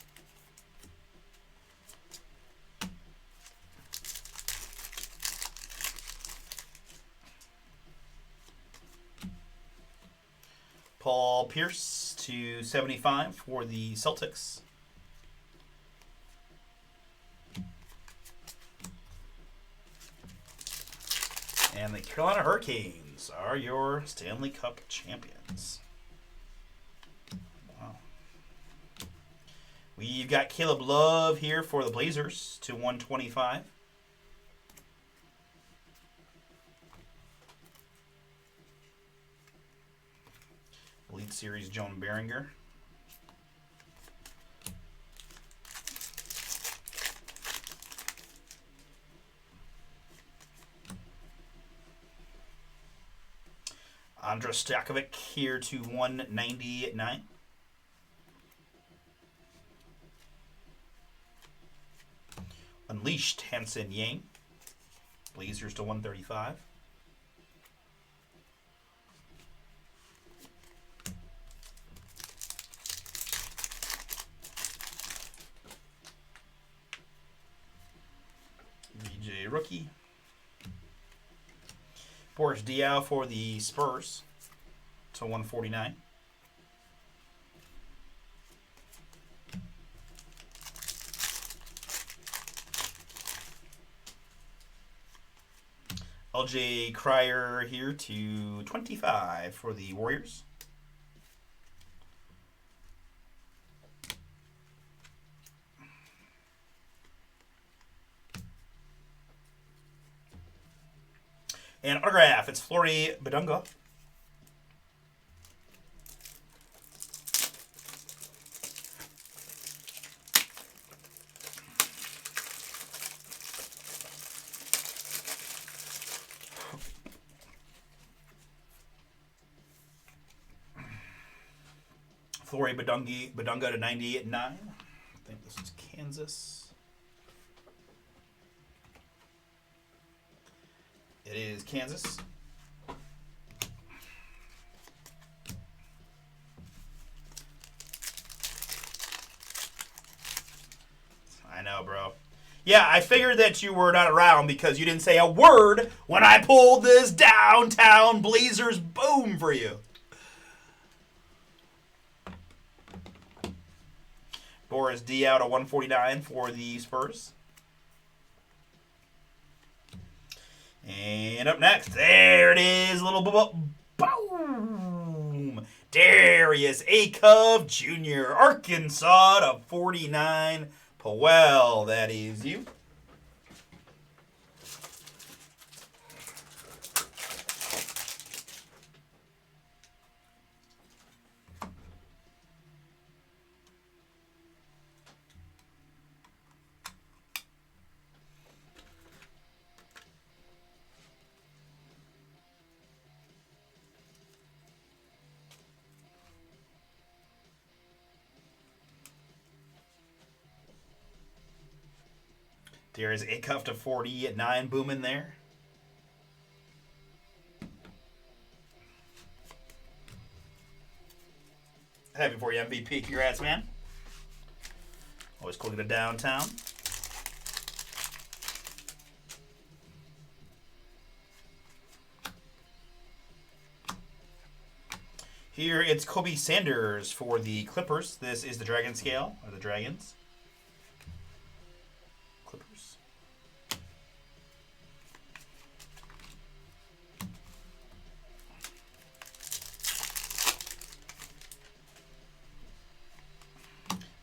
Paul Pierce to 75 for the Celtics. And the Carolina Hurricanes are your Stanley Cup champions. Wow. We've got Caleb Love here for the Blazers to 125. Elite Series Joan Behringer. Andra Stakovic here to 199. Unleashed Hansen Yang. Blazers to 135. VJ rookie. Boris Diaw for the Spurs to 149. LJ Cryer here to 25 for the Warriors. And autograph, it's Fleury Bedunga. Fleury Bedunga to 98.9. I think this is Kansas. It is Kansas. I know, bro. Yeah, I figured that you were not around because you didn't say a word when I pulled this downtown Blazers boom for you. Boris Diaw to 149 for the Spurs. And up next, there it is, little boom. Darius Acove Jr., Arkansas to 49. Powell, that is you. There's Acove to 40 at 9, booming there. Happy for you, MVP. Congrats, man. Always cool to go downtown. Here it's Kobe Sanders for the Clippers. This is the Dragon Scale, or the Dragons. Clippers.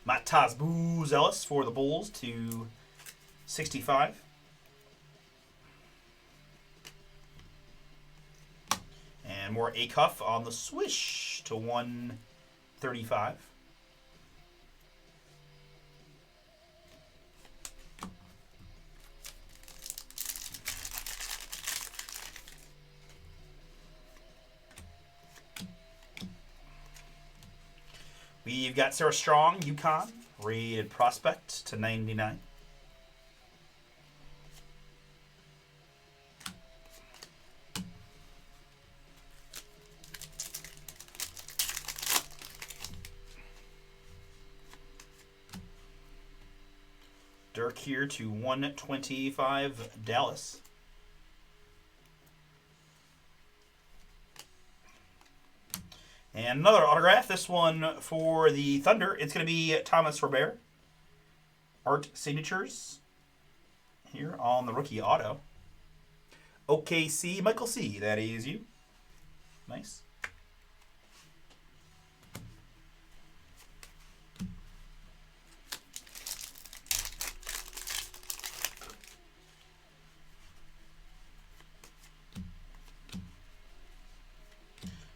Matas Boozelis for the Bulls to 65. And more Acove on the Swish to 135. We've got Sarah Strong, UConn, rated prospect to 99. York here to 125, Dallas. And another autograph, this one for the Thunder. It's going to be Thomas Robert. Art signatures here on the rookie auto. OKC, Michael C. That is you. Nice.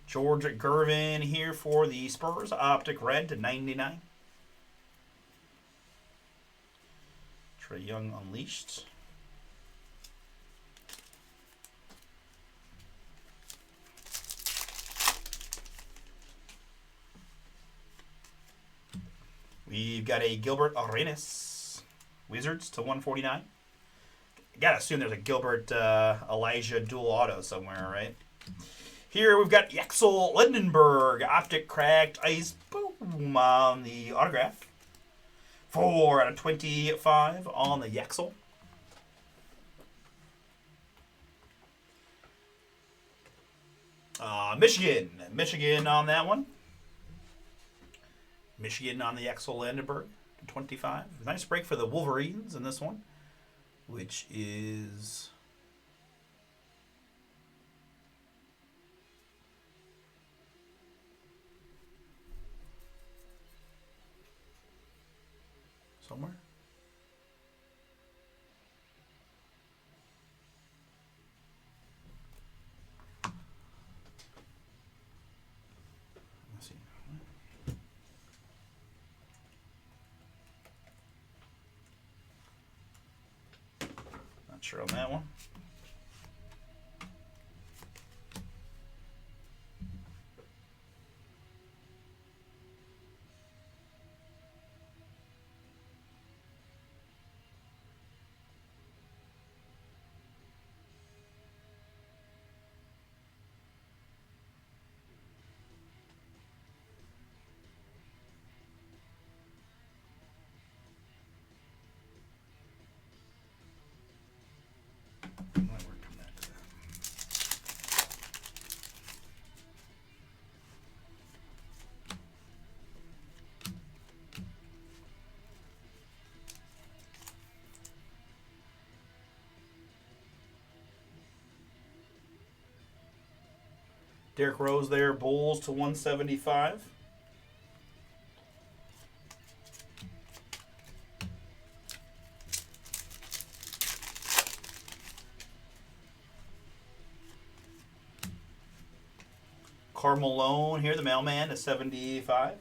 George Gervin here for the Spurs. Optic red to 99. Trae Young unleashed. We've got a Gilbert Arenas. Wizards to 149. I gotta assume there's a Gilbert Elijah dual auto somewhere, right? Here we've got Yaxel Lindenberg, Optic Cracked Ice, boom, on the autograph. 4 out of 25 on the Yaxel. Michigan on that one. Michigan on the Yaxel Lindenberg, 25. Nice break for the Wolverines in this one, which is... somewhere. Let's see. Not sure on that one. Derrick Rose there, Bulls to 175. Carmelo here, the mailman, to 75.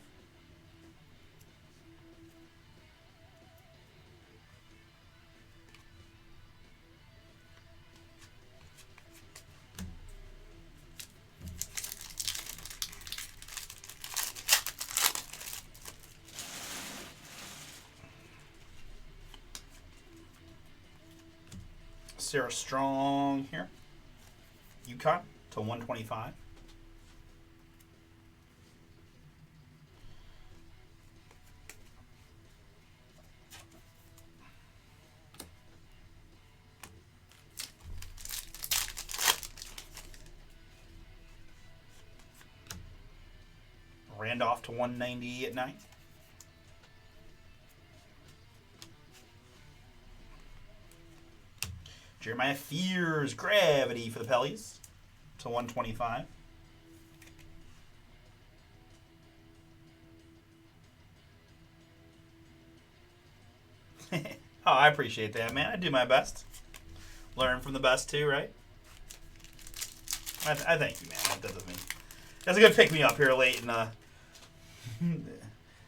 Sarah Strong here. UConn to 125. Randolph to 190 at 9. Jeremiah Fears, Gravity for the Pellies to 125. Oh, I appreciate that, man. I do my best. Learn from the best, too, right? I thank you, man. That doesn't mean... That's a good pick-me-up here late in the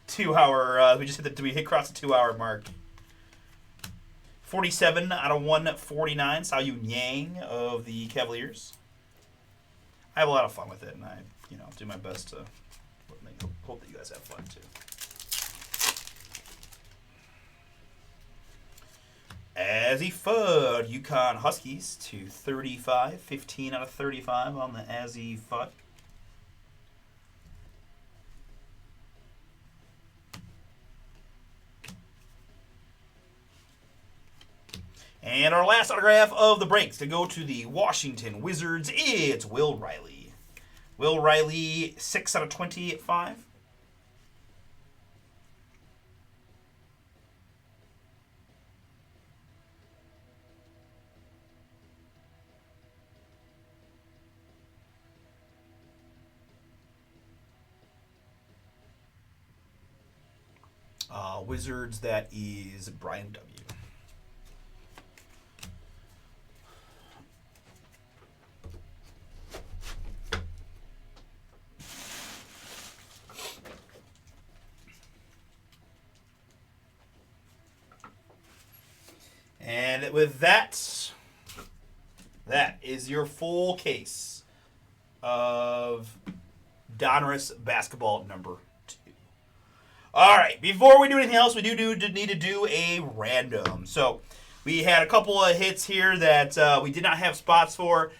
2-hour... we just hit across the 2-hour mark. 47 out of 149, Sayu Yang of the Cavaliers. I have a lot of fun with it, and I, do my best to hope that you guys have fun too. Azzy Fudd, UConn Huskies to 35, 15 out of 35 on the Azzy Fudd. And our last autograph of the breaks to go to the Washington Wizards, it's Will Riley. Will Riley, 6 out of 20 at 5. Wizards, that is Brian W. And with that, that is your full case of Donruss basketball number 2. All right, before we do anything else, we do need to do a random. So we had a couple of hits here that we did not have spots for.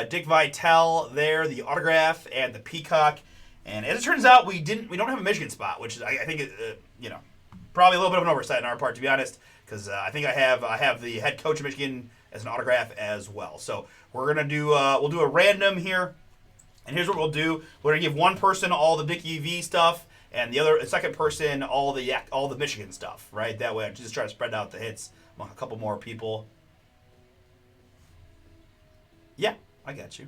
Dick Vitale there, the autograph, and the peacock. And as it turns out, we don't have a Michigan spot, which is, I think, probably a little bit of an oversight on our part, to be honest, because I think I have the head coach of Michigan as an autograph as well. So we're gonna do we'll do a random here, and here's what we'll do: we're gonna give one person all the Dickie V stuff, and the second person all the Michigan stuff. Right? That way, I just try to spread out the hits among a couple more people. Yeah, I got you.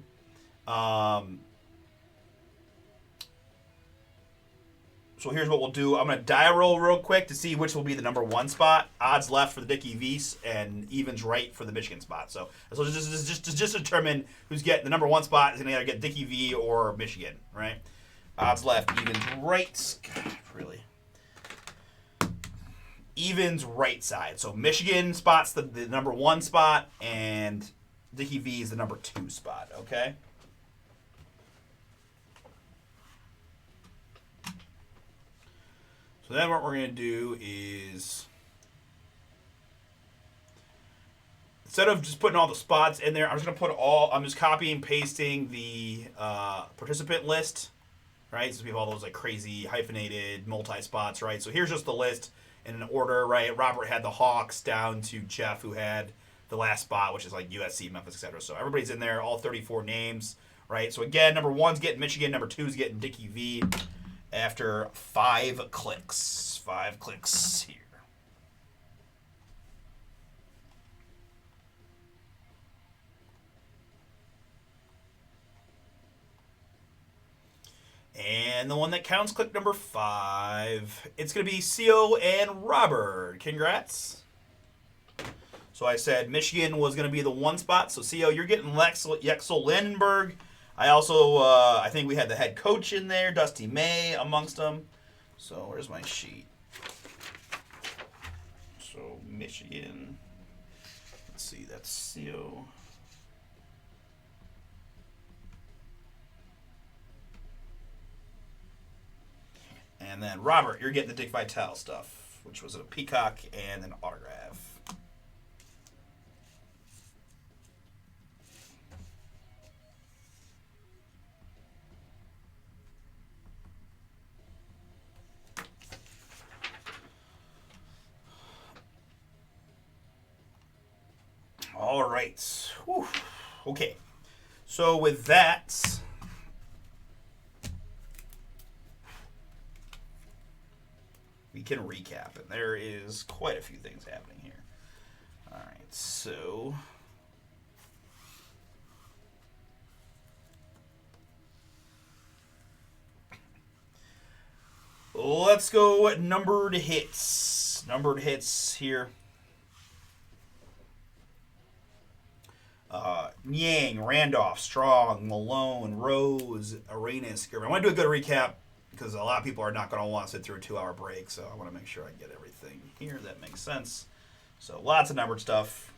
So here's what we'll do. I'm going to die roll real quick to see which will be the number 1 spot. Odds left for the Dickie V's and evens right for the Michigan spot. So just determine who's getting the number 1 spot is going to either get Dickie V or Michigan, right? Odds left, evens right. God, really. Evens right side. So Michigan spot's the number 1 spot, and Dickie V is the number 2 spot, okay? So then what we're going to do is, instead of just putting all the spots in there, I'm just copying and pasting the participant list, right? So we have all those like crazy hyphenated multi-spots, right? So here's just the list in an order, right? Robert had the Hawks down to Jeff, who had the last spot, which is like USC, Memphis, etc. So everybody's in there, all 34 names, right? So again, number 1's getting Michigan, number 2's getting Dickie V. After 5 clicks. 5 clicks here. And the one that counts, click number 5. It's going to be CO and Robert. Congrats. So I said Michigan was going to be the 1 spot. So CO, you're getting Yexel Lindenberg. I also, I think we had the head coach in there, Dusty May, amongst them. So where's my sheet? So Michigan. Let's see, that's CO. And then Robert, you're getting the Dick Vitale stuff, which was a peacock and an autograph. All right. Whew. Okay. So with that, we can recap. And there is quite a few things happening here. All right. So let's go numbered hits. Numbered hits here. Niang, Randolph, Strong, Malone, Rose, Arenas. I want to do a good recap because a lot of people are not going to want to sit through a 2-hour break, so I want to make sure I get everything here. That makes sense. So lots of numbered stuff.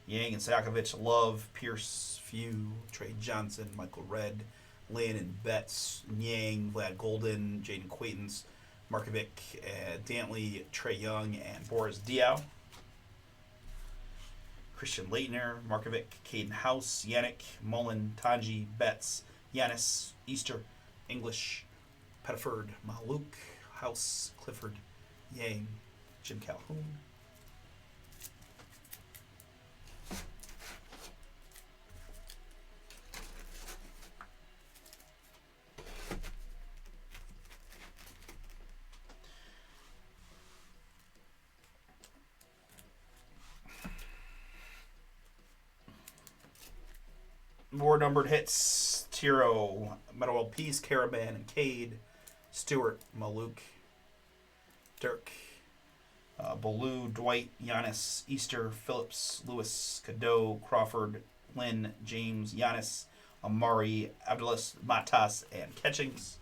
Yang and Sakovic, Love, Pierce, Few, Trey Johnson, Michael Redd, Lynn and Betts, Niang, Vlad Golden, Jaden Quaintance, Markovic, Dantley, Trey Young, and Boris Diaw. Christian Leitner, Markovic, Caden House, Yannick, Mullen, Tanji, Betts, Yanis, Easter, English, Pettiford, Maluk, House, Clifford, Yang, Jim Calhoun. More numbered hits. Tiro, Metal World Peace, Caravan, and Cade. Stewart, Maluk, Dirk, Baloo, Dwight, Giannis, Easter, Phillips, Lewis, Cadeau, Crawford, Lynn, James, Giannis, Amari, Abdulas, Matas, and Catchings.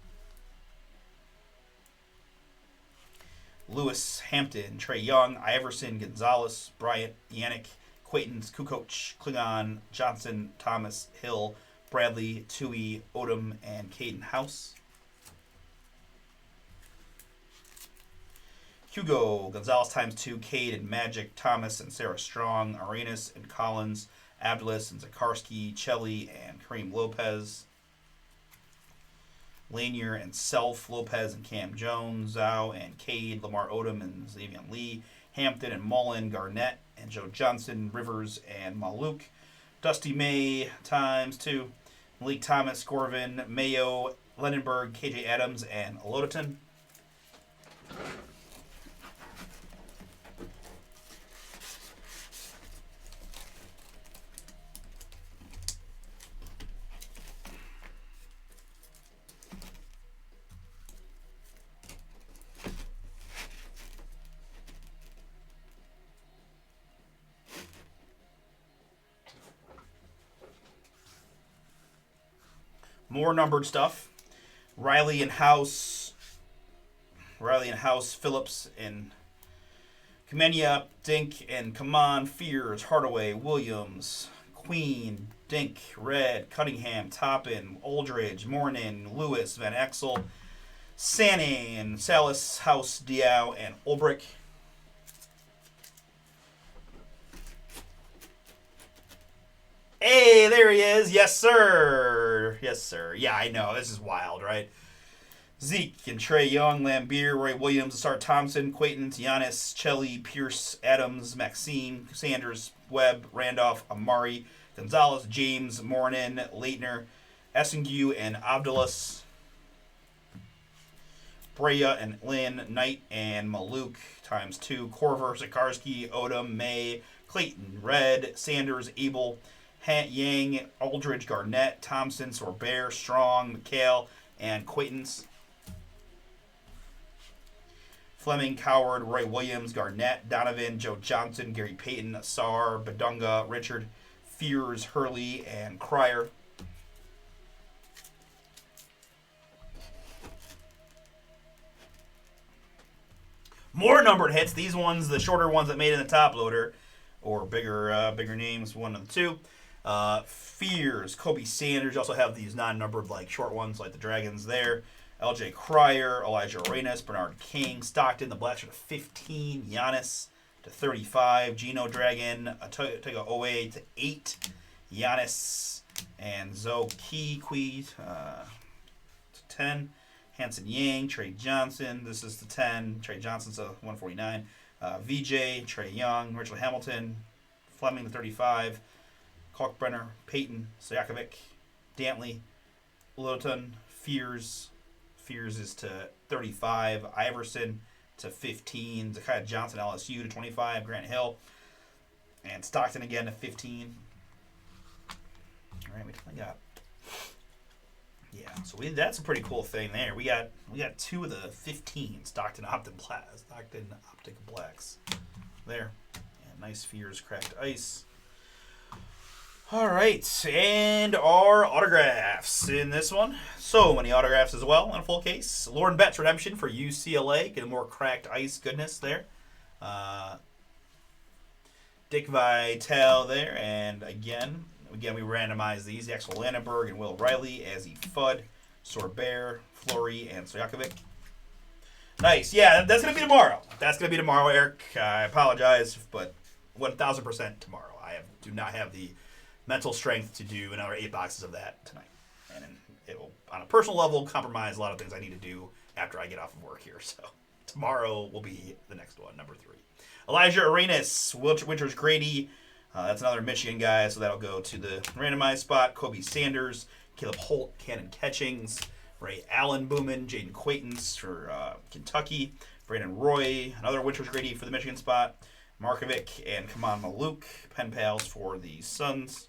Lewis, Hampton, Trey Young, Iverson, Gonzalez, Bryant, Yannick, Quaitons, Kukoc, Klingon, Johnson, Thomas, Hill, Bradley, Tui, Odom, and Caden House. Hugo, Gonzalez ×2, Cade and Magic, Thomas and Sarah Strong, Arenas and Collins, Abdulas and Zakarski, Chelly and Kareem Lopez. Lanier and Self, Lopez and Cam Jones, Zhao and Cade, Lamar Odom and Xavier Lee, Hampton and Mullen, Garnett and Joe Johnson, Rivers and Maluk, Dusty May ×2, Malik Thomas, Corvin, Mayo, Lendenberg, KJ Adams, and Olodeton. More numbered stuff. Riley and House, Phillips and Kamenia, Dink and Kaman, Fears, Hardaway, Williams, Queen, Dink, Red, Cunningham, Toppin, Aldridge, Mornin, Lewis, Van Exel, Sanning, Salas, House, Diao, and Ulbrich. Hey, there he is. Yes, sir. Yes, sir. Yeah, I know. This is wild, right? Zeke and Trey Young, Lambeer, Roy Williams, Asar Thompson, Quaitons, Giannis, Chelly, Pierce, Adams, Maxine, Sanders, Webb, Randolph, Amari, Gonzalez, James, Mornin, Leitner, Essingue, and Abdulas. Brea and Lynn, Knight and Maluk ×2, Corver, Zakarski, Odom, May, Clayton, Red, Sanders, Abel, Yang, Aldridge, Garnett, Thompson, Sorbert, Strong, McHale, and Quaitons. Fleming, Coward, Roy Williams, Garnett, Donovan, Joe Johnson, Gary Payton, Asar, Badunga, Richard, Fears, Hurley, and Cryer. More numbered hits. These ones, the shorter ones that made in the top loader, or bigger names, one of the two. Fears, Kobe Sanders. You also have these non-numbered like short ones like the Dragons there. LJ Cryer, Elijah Arenas, Bernard King, Stockton, the Black shirt /15, Giannis /35, Gino Dragon, Tega Owe /8, Giannis, and Zoe Key /10, Hanson Yang, Trey Johnson, this is /10, Trey Johnson's /149, VJ, Trey Young, Richard Hamilton, Fleming /35, Kalkbrenner, Peyton, Stojakovic, Dantley, Littleton, Fears is /35, Iverson /15, Zakiah Johnson, LSU /25, Grant Hill, and Stockton again /15. All right, we definitely got. Yeah, so that's a pretty cool thing there. We got two of the 15 Stockton Optic Blacks there. And nice Fears cracked ice. All right, and our autographs in this one. So many autographs as well in a full case. Lauren Betts redemption for UCLA. Get a more cracked ice goodness there. Dick Vitale there. And again, we randomize these. The Axel Landenberg and Will Riley, Azzy Fudd, Sorbert, Flory, and Stojakovic. Nice. Yeah, that's going to be tomorrow. Eric. I apologize, but 1,000% tomorrow. Do not have the mental strength to do another 8 boxes of that tonight. And it will, on a personal level, compromise a lot of things I need to do after I get off of work here. So tomorrow will be the next one, number 3. Elijah Arenas, Winters Grady. That's another Michigan guy, so that'll go to the randomized spot. Kobe Sanders, Caleb Holt, Cannon Catchings, Ray Allen Boomin, Jaden Quaitons for Kentucky, Brandon Roy, another Winters Grady for the Michigan spot, Markovic and Kaman Maluk, pen pals for the Suns.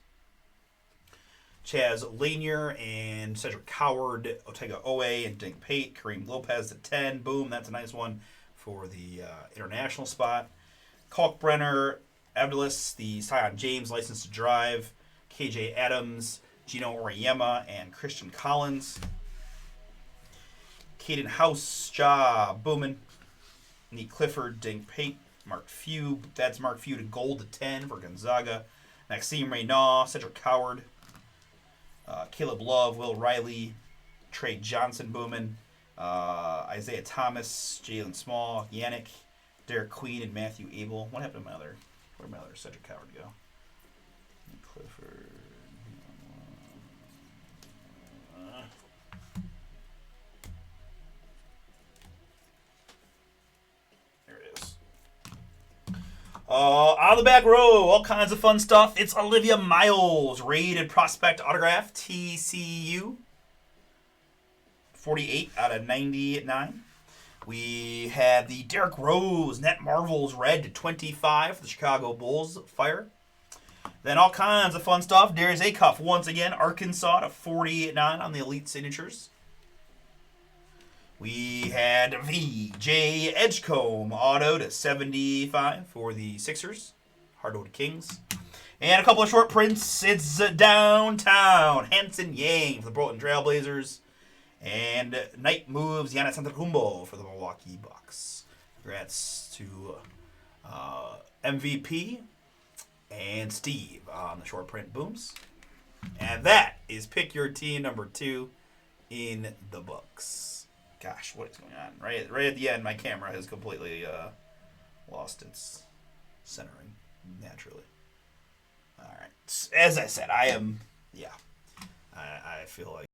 Chaz Lanier and Cedric Coward, Otega Owe and Dink Pate, Kareem Lopez at 10. Boom, that's a nice one for the international spot. Kalkbrenner, Abdulis, the Sion James, License to Drive, KJ Adams, Gino Oriema, and Christian Collins. Caden House, Ja Bowman, Nick Clifford, Dink Pate, Mark Few. That's Mark Few to gold to 10 for Gonzaga. Maxime Reynaud, Cedric Coward, Caleb Love, Will Riley, Trey Johnson Bowman, Isaiah Thomas, Jalen Small, Yannick, Derek Queen, and Matthew Abel. What happened to my other? Where'd my other Cedric Coward go? Clifford. There it is. On the back row, all kinds of fun stuff. It's Olivia Miles, rated prospect autograph, TCU. 48 out of 99. We had the Derrick Rose Net Marvels red to 25 for the Chicago Bulls Fire. Then all kinds of fun stuff. Darius Acuff once again, Arkansas to 49 on the Elite Signatures. We had VJ Edgecombe auto to 75 for the Sixers, Hardwood Kings. And a couple of short prints. It's downtown. Hanson Yang for the Portland Trailblazers. And Night Moves Giannis Antetokounmpo for the Milwaukee Bucks. Congrats to MVP and Steve on the short print booms. And that is Pick Your Team number 2 in the books. Gosh, what is going on? Right at the end, my camera has completely lost its centering naturally. All right. As I said, I feel like